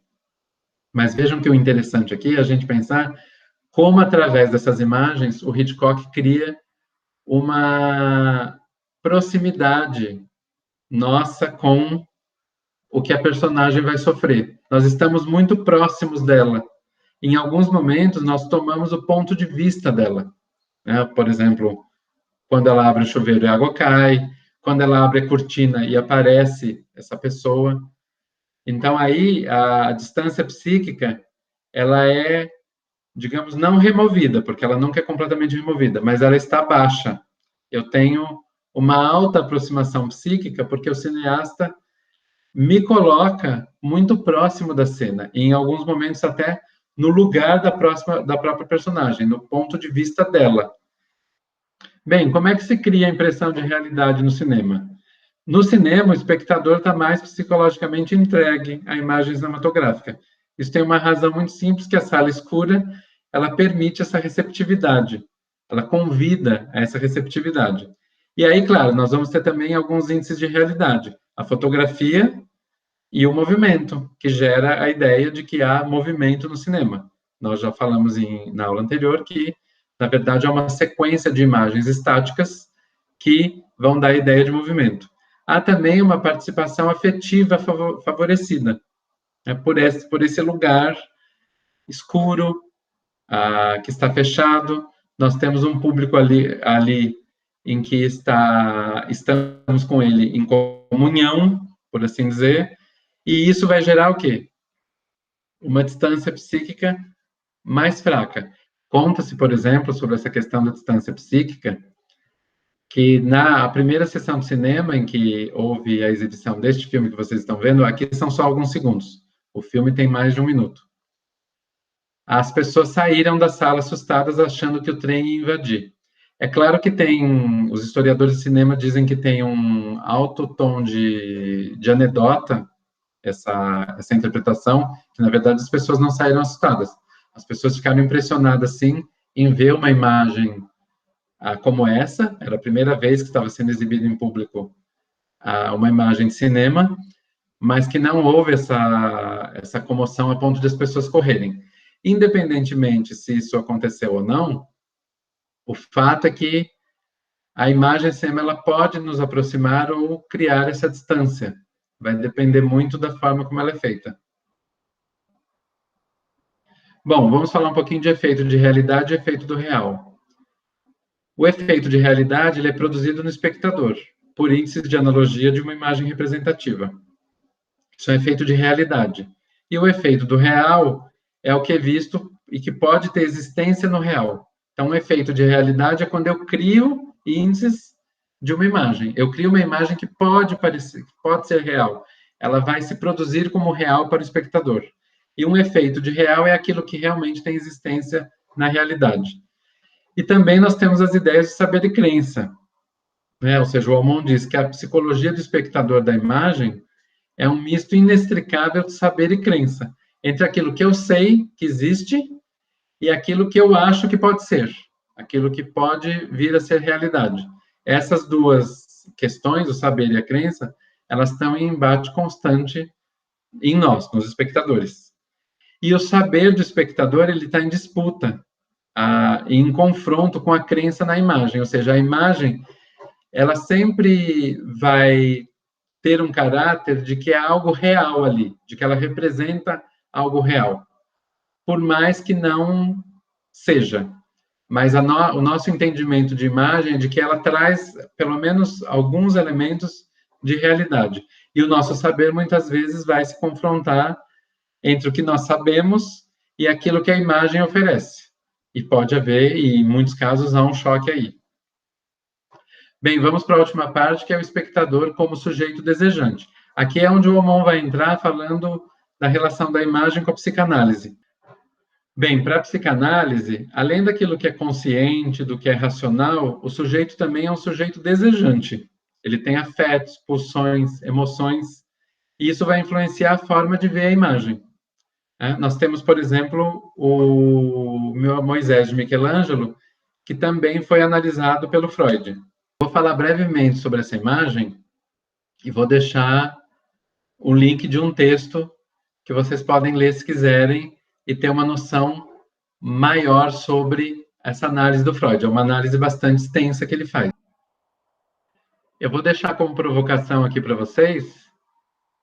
Mas vejam que o interessante aqui é a gente pensar como, através dessas imagens, o Hitchcock cria uma proximidade nossa com o que a personagem vai sofrer. Nós estamos muito próximos dela. Em alguns momentos, nós tomamos o ponto de vista dela. Né? Por exemplo, quando ela abre o chuveiro e a água cai, quando ela abre a cortina e aparece essa pessoa. Então, aí, a distância psíquica, ela é, digamos, não removida, porque ela nunca é completamente removida, mas ela está baixa. Eu tenho uma alta aproximação psíquica, porque o cineasta me coloca muito próximo da cena, e em alguns momentos até no lugar da própria personagem, no ponto de vista dela. Bem, como é que se cria a impressão de realidade no cinema? No cinema, o espectador está mais psicologicamente entregue à imagem cinematográfica. Isso tem uma razão muito simples, que a sala escura, ela permite essa receptividade, ela convida a essa receptividade. E aí, claro, nós vamos ter também alguns índices de realidade. A fotografia e o movimento, que gera a ideia de que há movimento no cinema. Nós já falamos na aula anterior que, na verdade, é uma sequência de imagens estáticas que vão dar a ideia de movimento. Há também uma participação afetiva favorecida, né, por esse lugar escuro, que está fechado. Nós temos um público ali em que estamos com ele em comunhão, por assim dizer, e isso vai gerar o quê? Uma distância psíquica mais fraca. Conta-se, por exemplo, sobre essa questão da distância psíquica, que na primeira sessão de cinema em que houve a exibição deste filme que vocês estão vendo, aqui são só alguns segundos. O filme tem mais de 1 minuto. As pessoas saíram da sala assustadas, achando que o trem ia invadir. É claro que os historiadores de cinema dizem que tem um alto tom de anedota, essa interpretação, que na verdade as pessoas não saíram assustadas. As pessoas ficaram impressionadas, sim, em ver uma imagem como essa. Era a primeira vez que estava sendo exibida em público uma imagem de cinema, mas que não houve essa comoção a ponto de as pessoas correrem. Independentemente se isso aconteceu ou não, o fato é que a imagem de cinema ela pode nos aproximar ou criar essa distância. Vai depender muito da forma como ela é feita. Bom, vamos falar um pouquinho de efeito de realidade e efeito do real. O efeito de realidade ele é produzido no espectador, por índices de analogia de uma imagem representativa. Isso é efeito de realidade. E o efeito do real é o que é visto e que pode ter existência no real. Então, o efeito de realidade é quando eu crio índices de uma imagem. Eu crio uma imagem que pode parecer, que pode ser real. Ela vai se produzir como real para o espectador. E um efeito de real é aquilo que realmente tem existência na realidade. E também nós temos as ideias de saber e crença. Né? Ou seja, o Aumont diz que a psicologia do espectador da imagem é um misto inextricável de saber e crença, entre aquilo que eu sei que existe e aquilo que eu acho que pode ser, aquilo que pode vir a ser realidade. Essas duas questões, o saber e a crença, elas estão em embate constante em nós, nos espectadores. E o saber do espectador, ele está em disputa, em confronto com a crença na imagem, ou seja, a imagem, ela sempre vai ter um caráter de que é algo real ali, de que ela representa algo real, por mais que não seja. Mas o nosso entendimento de imagem é de que ela traz, pelo menos, alguns elementos de realidade. E o nosso saber, muitas vezes, vai se confrontar entre o que nós sabemos e aquilo que a imagem oferece. E pode haver, e em muitos casos, há um choque aí. Bem, vamos para a última parte, que é o espectador como sujeito desejante. Aqui é onde o Aumont vai entrar falando da relação da imagem com a psicanálise. Bem, para a psicanálise, além daquilo que é consciente, do que é racional, o sujeito também é um sujeito desejante. Ele tem afetos, pulsões, emoções, e isso vai influenciar a forma de ver a imagem. Nós temos, por exemplo, o Moisés de Michelangelo, que também foi analisado pelo Freud. Vou falar brevemente sobre essa imagem e vou deixar o link de um texto que vocês podem ler se quiserem e ter uma noção maior sobre essa análise do Freud. É uma análise bastante extensa que ele faz. Eu vou deixar como provocação aqui para vocês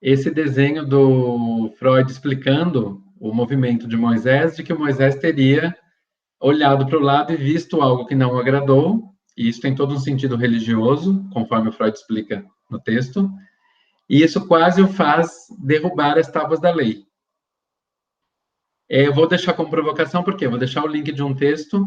esse desenho do Freud explicando o movimento de Moisés, de que o Moisés teria olhado para o lado e visto algo que não agradou, e isso tem todo um sentido religioso, conforme o Freud explica no texto, e isso quase o faz derrubar as tábuas da lei. Eu vou deixar como provocação, porque eu vou deixar o link de um texto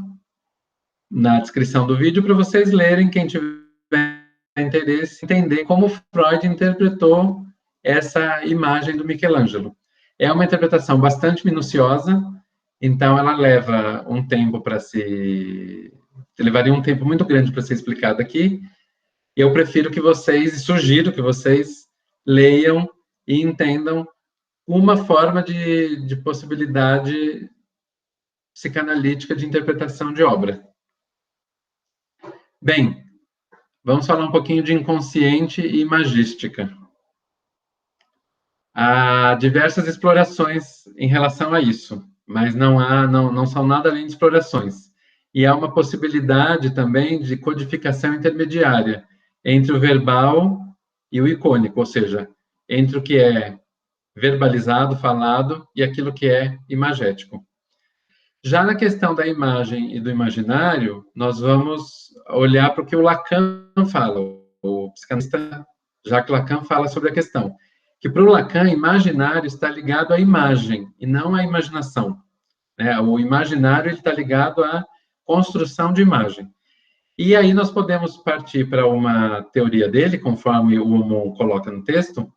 na descrição do vídeo para vocês lerem, quem tiver interesse, entender como Freud interpretou essa imagem do Michelangelo. É uma interpretação bastante minuciosa, então ela leva um tempo para se... levaria um tempo muito grande para ser explicado aqui. Eu prefiro que vocês, e sugiro que vocês leiam e entendam uma forma de possibilidade psicanalítica de interpretação de obra. Bem, vamos falar um pouquinho de inconsciente e imagística. Há diversas explorações em relação a isso, mas não são nada além de explorações. E há uma possibilidade também de codificação intermediária entre o verbal e o icônico, ou seja, entre o que é verbalizado, falado, e aquilo que é imagético. Já na questão da imagem e do imaginário, nós vamos olhar para o que o Lacan fala, o psicanalista Jacques Lacan fala sobre a questão, que para o Lacan, imaginário está ligado à imagem, e não à imaginação. O imaginário está ligado à construção de imagem. E aí nós podemos partir para uma teoria dele, conforme o Aumont coloca no texto,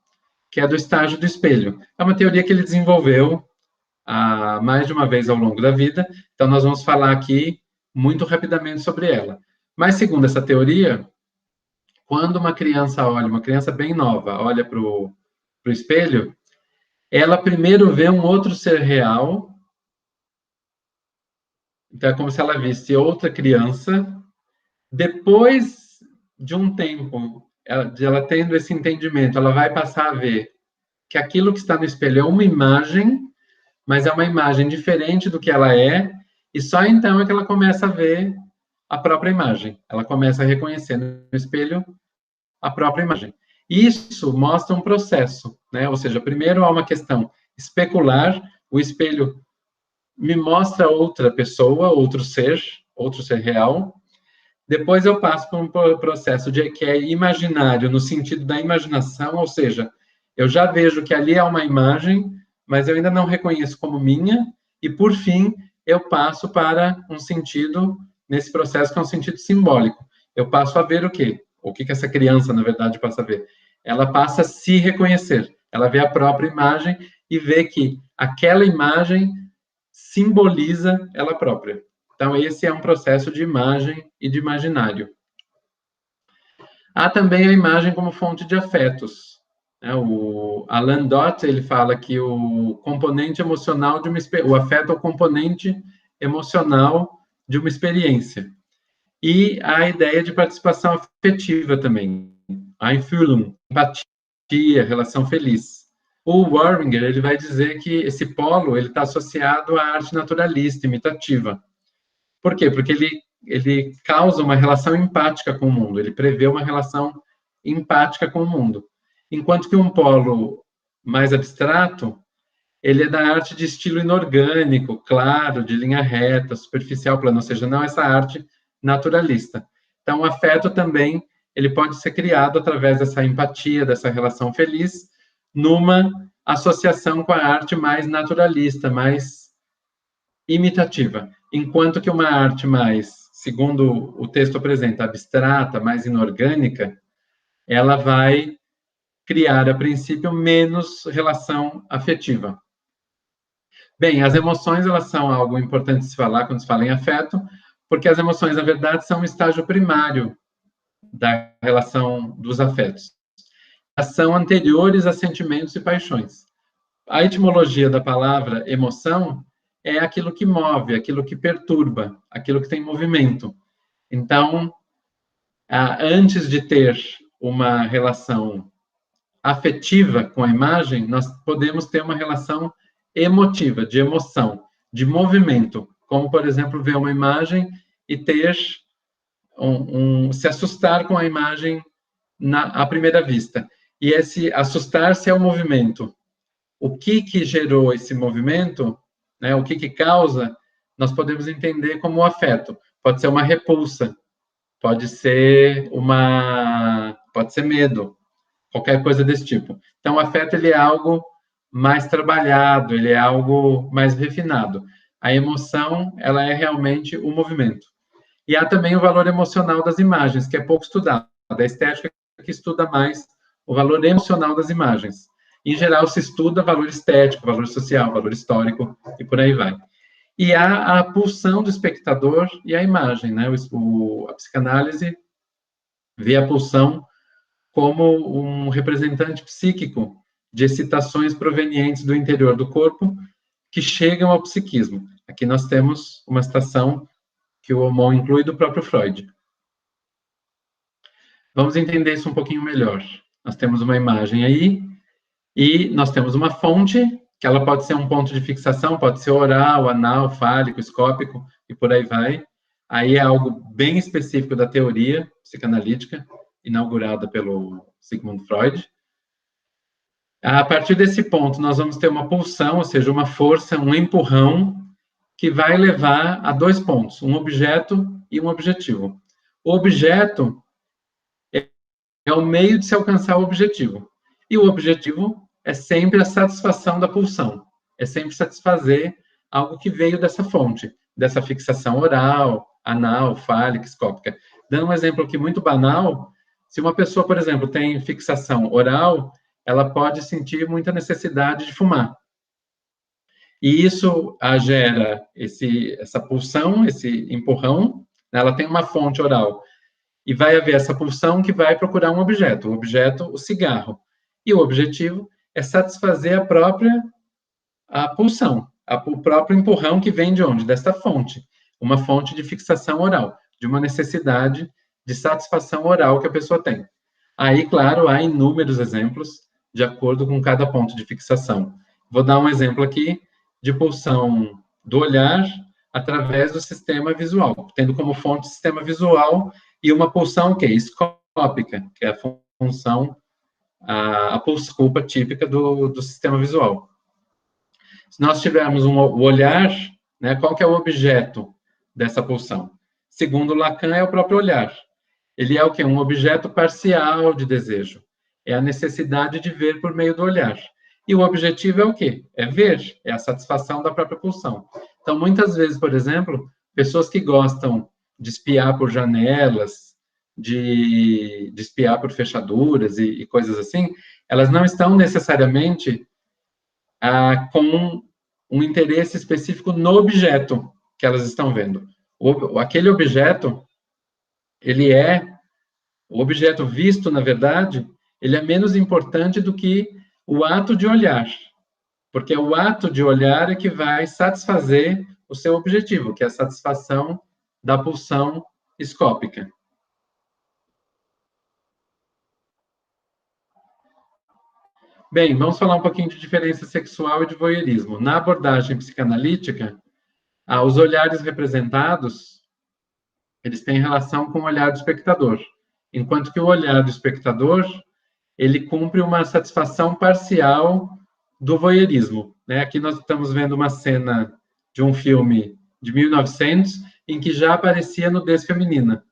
que é do estágio do espelho. É uma teoria que ele desenvolveu mais de uma vez ao longo da vida, então nós vamos falar aqui muito rapidamente sobre ela. Mas, segundo essa teoria, quando uma criança olha, uma criança bem nova, olha para o espelho, ela primeiro vê um outro ser real, então é como se ela visse outra criança, depois de um tempo, ela tendo esse entendimento, ela vai passar a ver que aquilo que está no espelho é uma imagem, mas é uma imagem diferente do que ela é, e só então é que ela começa a ver a própria imagem. Ela começa a reconhecer no espelho a própria imagem. Isso mostra um processo, né? Ou seja, primeiro há uma questão especular, o espelho me mostra outra pessoa, outro ser real. Depois eu passo por um processo que é imaginário, no sentido da imaginação, ou seja, eu já vejo que ali é uma imagem, mas eu ainda não reconheço como minha, e por fim, eu passo para um sentido, nesse processo que é um sentido simbólico. Eu passo a ver o quê? O que essa criança, na verdade, passa a ver? Ela passa a se reconhecer, ela vê a própria imagem e vê que aquela imagem simboliza ela própria. Então, esse é um processo de imagem e de imaginário. Há também a imagem como fonte de afetos. O Alain Dott, ele fala que o componente emocional o afeto é o componente emocional de uma experiência. E a ideia de participação afetiva também. A Einfühlung, empatia, relação feliz. O Warringer, ele vai dizer que esse polo ele está associado à arte naturalista, imitativa. Por quê? Porque ele causa uma relação empática com o mundo, ele prevê uma relação empática com o mundo. Enquanto que um polo mais abstrato, ele é da arte de estilo inorgânico, claro, de linha reta, superficial, plano, ou seja, não essa arte naturalista. Então, o afeto também, ele pode ser criado através dessa empatia, dessa relação feliz, numa associação com a arte mais naturalista, mais imitativa. Enquanto que uma arte mais, segundo o texto apresenta, abstrata, mais inorgânica, ela vai criar, a princípio, menos relação afetiva. Bem, as emoções, elas são algo importante de se falar quando se fala em afeto, porque as emoções, na verdade, são um estágio primário da relação dos afetos. Elas são anteriores a sentimentos e paixões. A etimologia da palavra emoção é aquilo que move, aquilo que perturba, aquilo que tem movimento. Então, antes de ter uma relação afetiva com a imagem, nós podemos ter uma relação emotiva, de emoção, de movimento, como, por exemplo, ver uma imagem e ter se assustar com a imagem à primeira vista. E esse assustar-se é o movimento. O que gerou esse movimento, né, o que causa, nós podemos entender como o afeto. Pode ser uma repulsa, pode ser medo, qualquer coisa desse tipo. Então, o afeto, ele é algo mais trabalhado, ele é algo mais refinado. A emoção, ela é realmente o movimento. E há também o valor emocional das imagens, que é pouco estudado. A estética que estuda mais o valor emocional das imagens. Em geral, se estuda valor estético, valor social, valor histórico, e por aí vai. E há a pulsão do espectador e a imagem, né? A psicanálise vê a pulsão como um representante psíquico de excitações provenientes do interior do corpo que chegam ao psiquismo. Aqui nós temos uma citação que o Aumont inclui do próprio Freud. Vamos entender isso um pouquinho melhor. Nós temos uma imagem aí, e nós temos uma fonte, que ela pode ser um ponto de fixação, pode ser oral, anal, fálico, escópico, e por aí vai. Aí é algo bem específico da teoria psicanalítica, inaugurada pelo Sigmund Freud. A partir desse ponto, nós vamos ter uma pulsão, ou seja, uma força, um empurrão, que vai levar a dois pontos, um objeto e um objetivo. O objeto é o meio de se alcançar o objetivo. E o objetivo é sempre a satisfação da pulsão. É sempre satisfazer algo que veio dessa fonte, dessa fixação oral, anal, fálica, escópica. Dando um exemplo aqui muito banal, se uma pessoa, por exemplo, tem fixação oral, ela pode sentir muita necessidade de fumar. E isso gera essa pulsão, esse empurrão, né? Ela tem uma fonte oral. E vai haver essa pulsão que vai procurar um objeto, o objeto, o cigarro. E o objetivo é satisfazer a pulsão, o próprio empurrão que vem de onde? Desta fonte. Uma fonte de fixação oral, de uma necessidade de satisfação oral que a pessoa tem. Aí, claro, há inúmeros exemplos de acordo com cada ponto de fixação. Vou dar um exemplo aqui de pulsão do olhar através do sistema visual, tendo como fonte o sistema visual e uma pulsão que é escópica, que é a função, a pulsculpa típica do sistema visual. Se nós tivermos o olhar, né, qual que é o objeto dessa pulsão? Segundo Lacan, é o próprio olhar. Ele é o quê? Um objeto parcial de desejo. É a necessidade de ver por meio do olhar. E o objetivo é o quê? É ver, é a satisfação da própria pulsão. Então, muitas vezes, por exemplo, pessoas que gostam de espiar por janelas, de espiar por fechaduras e coisas assim, elas não estão necessariamente com um interesse específico no objeto que elas estão vendo. Aquele objeto, o objeto visto, na verdade, ele é menos importante do que o ato de olhar, porque o ato de olhar é que vai satisfazer o seu objetivo, que é a satisfação da pulsão escópica. Bem, vamos falar um pouquinho de diferença sexual e de voyeurismo. Na abordagem psicanalítica, os olhares representados, eles têm relação com o olhar do espectador, enquanto que o olhar do espectador, ele cumpre uma satisfação parcial do voyeurismo, né? Aqui nós estamos vendo uma cena de um filme de 1900, em que já aparecia nudez feminina.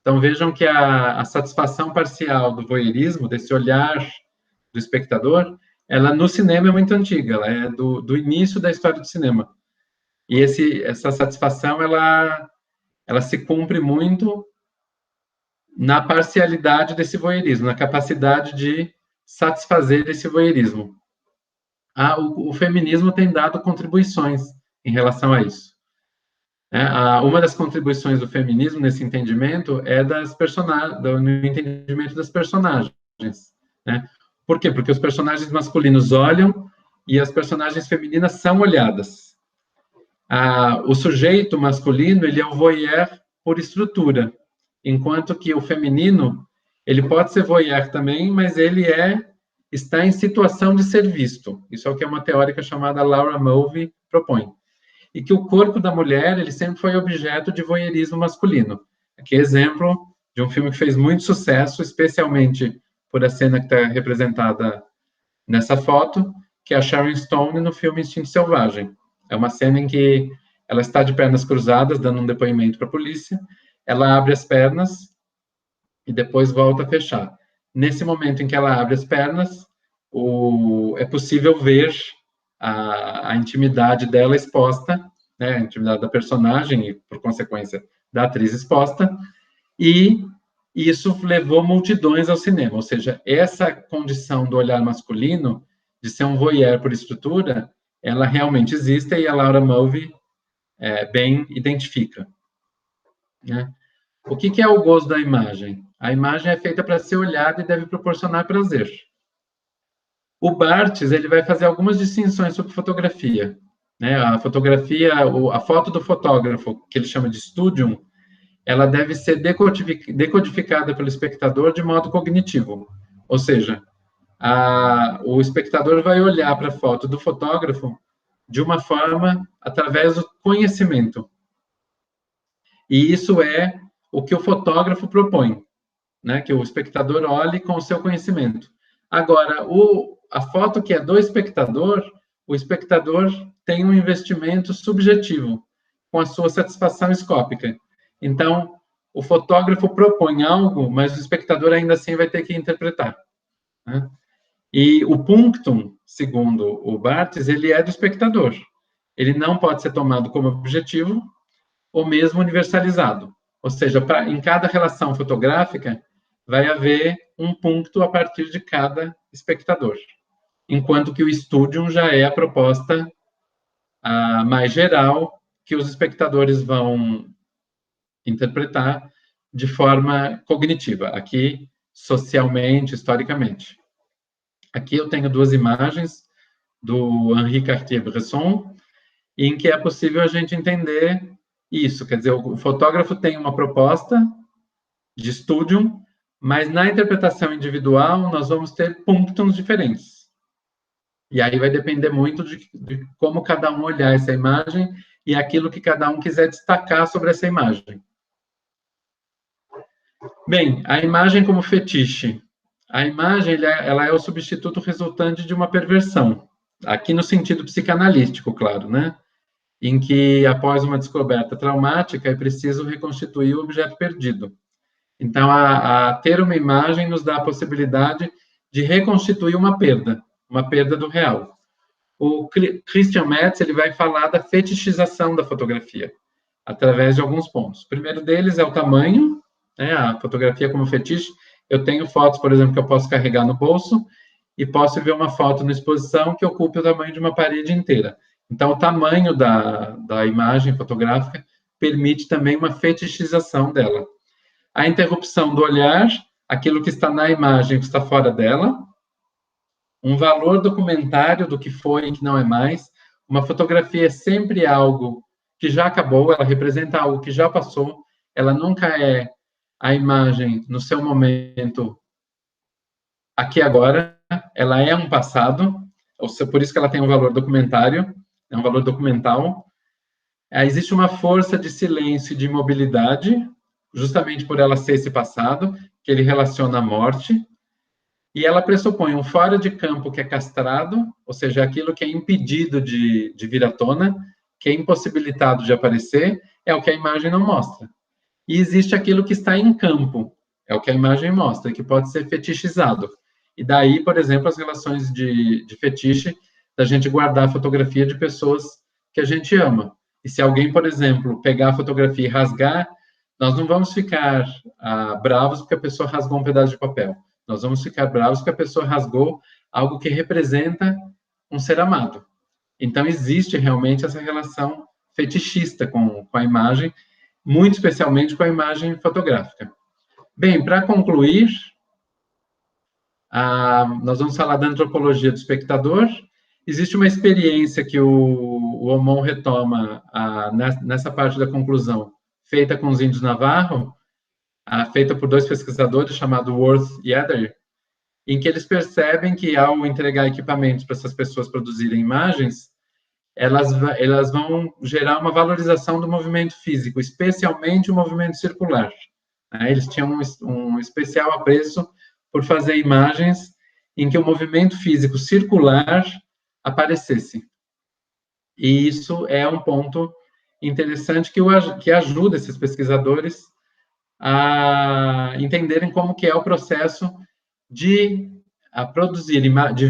Então, vejam que a satisfação parcial do voyeurismo, desse olhar do espectador, ela no cinema é muito antiga, ela é do início da história do cinema. E essa satisfação, ela se cumpre muito na parcialidade desse voyeurismo, na capacidade de satisfazer esse voyeurismo. O feminismo tem dado contribuições em relação a isso. Uma das contribuições do feminismo nesse entendimento é no entendimento das personagens. Né? Por quê? Porque os personagens masculinos olham e as personagens femininas são olhadas. O sujeito masculino, ele é o voyeur por estrutura, enquanto que o feminino, ele pode ser voyeur também, mas ele está em situação de ser visto. Isso é o que uma teórica chamada Laura Mulvey propõe. E que o corpo da mulher, ele sempre foi objeto de voyeurismo masculino. Aqui é exemplo de um filme que fez muito sucesso, especialmente por a cena que está representada nessa foto, que é a Sharon Stone no filme Instinto Selvagem. É uma cena em que ela está de pernas cruzadas, dando um depoimento para a polícia, ela abre as pernas e depois volta a fechar. Nesse momento em que ela abre as pernas, é possível ver a intimidade dela exposta, né, a intimidade da personagem e, por consequência, da atriz exposta, e isso levou multidões ao cinema, ou seja, essa condição do olhar masculino, de ser um voyeur por estrutura, ela realmente existe e a Laura Mulvey bem identifica. Né? O que é o gozo da imagem? A imagem é feita para ser olhada e deve proporcionar prazer. O Barthes, ele vai fazer algumas distinções sobre fotografia. Né? A foto do fotógrafo, que ele chama de studium, ela deve ser decodificada pelo espectador de modo cognitivo. Ou seja, o espectador vai olhar para a foto do fotógrafo de uma forma através do conhecimento. E isso é o que o fotógrafo propõe, né? Que o espectador olhe com o seu conhecimento. Agora, a foto que é do espectador, o espectador tem um investimento subjetivo, com a sua satisfação escópica. Então, o fotógrafo propõe algo, mas o espectador ainda assim vai ter que interpretar. Né? E o punctum, segundo o Barthes, ele é do espectador. Ele não pode ser tomado como objetivo ou mesmo universalizado. Ou seja, em cada relação fotográfica, vai haver um ponto a partir de cada espectador. Enquanto que o studium já é a proposta mais geral, que os espectadores vão interpretar de forma cognitiva, aqui socialmente, historicamente. Aqui eu tenho duas imagens do Henri Cartier-Bresson, em que é possível a gente entender isso, quer dizer, o fotógrafo tem uma proposta de studium, mas na interpretação individual nós vamos ter punctums diferentes. E aí vai depender muito de como cada um olhar essa imagem e aquilo que cada um quiser destacar sobre essa imagem. Bem, a imagem como fetiche. A imagem ela é o substituto resultante de uma perversão, aqui no sentido psicanalítico, claro, né? Em que, após uma descoberta traumática, é preciso reconstituir o objeto perdido. Então, ter uma imagem nos dá a possibilidade de reconstituir uma perda do real. O Christian Metz, ele vai falar da fetichização da fotografia, através de alguns pontos. O primeiro deles é o tamanho, né, a fotografia como fetiche. Eu tenho fotos, por exemplo, que eu posso carregar no bolso e posso ver uma foto na exposição que ocupe o tamanho de uma parede inteira. Então, o tamanho da imagem fotográfica permite também uma fetichização dela. A interrupção do olhar, aquilo que está na imagem que está fora dela. Um valor documentário do que foi e que não é mais. Uma fotografia é sempre algo que já acabou, ela representa algo que já passou, ela nunca é a imagem no seu momento aqui agora, ela é um passado, por isso que ela tem um valor documentário, é um valor documental. Existe uma força de silêncio e de imobilidade, justamente por ela ser esse passado, que ele relaciona à morte, e ela pressupõe um fora de campo que é castrado, ou seja, aquilo que é impedido de vir à tona, que é impossibilitado de aparecer, é o que a imagem não mostra. E existe aquilo que está em campo, é o que a imagem mostra, que pode ser fetichizado. E daí, por exemplo, as relações de fetiche, da gente guardar a fotografia de pessoas que a gente ama. E se alguém, por exemplo, pegar a fotografia e rasgar, nós não vamos ficar bravos porque a pessoa rasgou um pedaço de papel. Nós vamos ficar bravos porque a pessoa rasgou algo que representa um ser amado. Então, existe realmente essa relação fetichista com a imagem, muito especialmente com a imagem fotográfica. Bem, para concluir, nós vamos falar da antropologia do espectador. Existe uma experiência que o Omon retoma nessa parte da conclusão, feita com os índios Navarro, feita por dois pesquisadores chamados Worth e Eder, em que eles percebem que, ao entregar equipamentos para essas pessoas produzirem imagens, elas vão gerar uma valorização do movimento físico, especialmente o movimento circular. Eles tinham um especial apreço por fazer imagens em que o movimento físico circular aparecesse. E isso é um ponto interessante que ajuda esses pesquisadores a entenderem como que é o processo de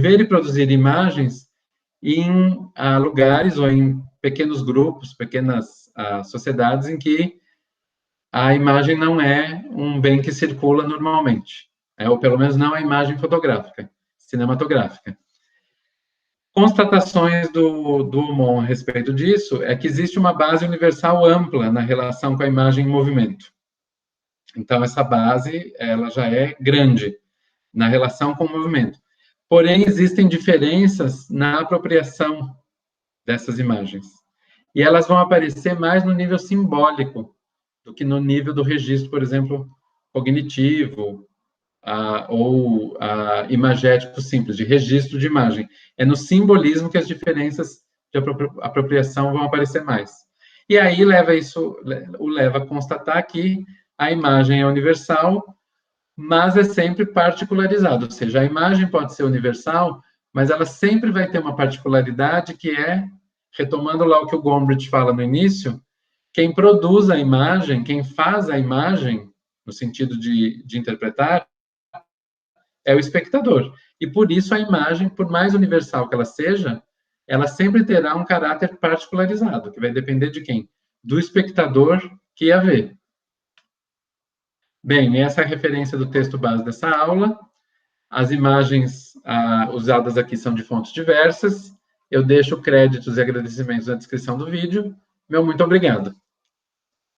ver e produzir imagens em lugares ou em pequenos grupos, pequenas sociedades em que a imagem não é um bem que circula normalmente, ou pelo menos não a imagem fotográfica, cinematográfica. Constatações do Omon a respeito disso é que existe uma base universal ampla na relação com a imagem em movimento. Então, essa base ela já é grande na relação com o movimento. Porém, existem diferenças na apropriação dessas imagens. E elas vão aparecer mais no nível simbólico do que no nível do registro, por exemplo, cognitivo, ou imagético simples, de registro de imagem. É no simbolismo que as diferenças de apropriação vão aparecer mais. E aí o leva a constatar que a imagem é universal, mas é sempre particularizada, ou seja, a imagem pode ser universal, mas ela sempre vai ter uma particularidade que é, retomando lá o que o Gombrich fala no início, quem produz a imagem, quem faz a imagem, no sentido de interpretar, é o espectador. E por isso a imagem, por mais universal que ela seja, ela sempre terá um caráter particularizado, que vai depender de quem? Do espectador que a vê. Bem, essa é a referência do texto base dessa aula. As imagens usadas aqui são de fontes diversas. Eu deixo créditos e agradecimentos na descrição do vídeo. Meu muito obrigado.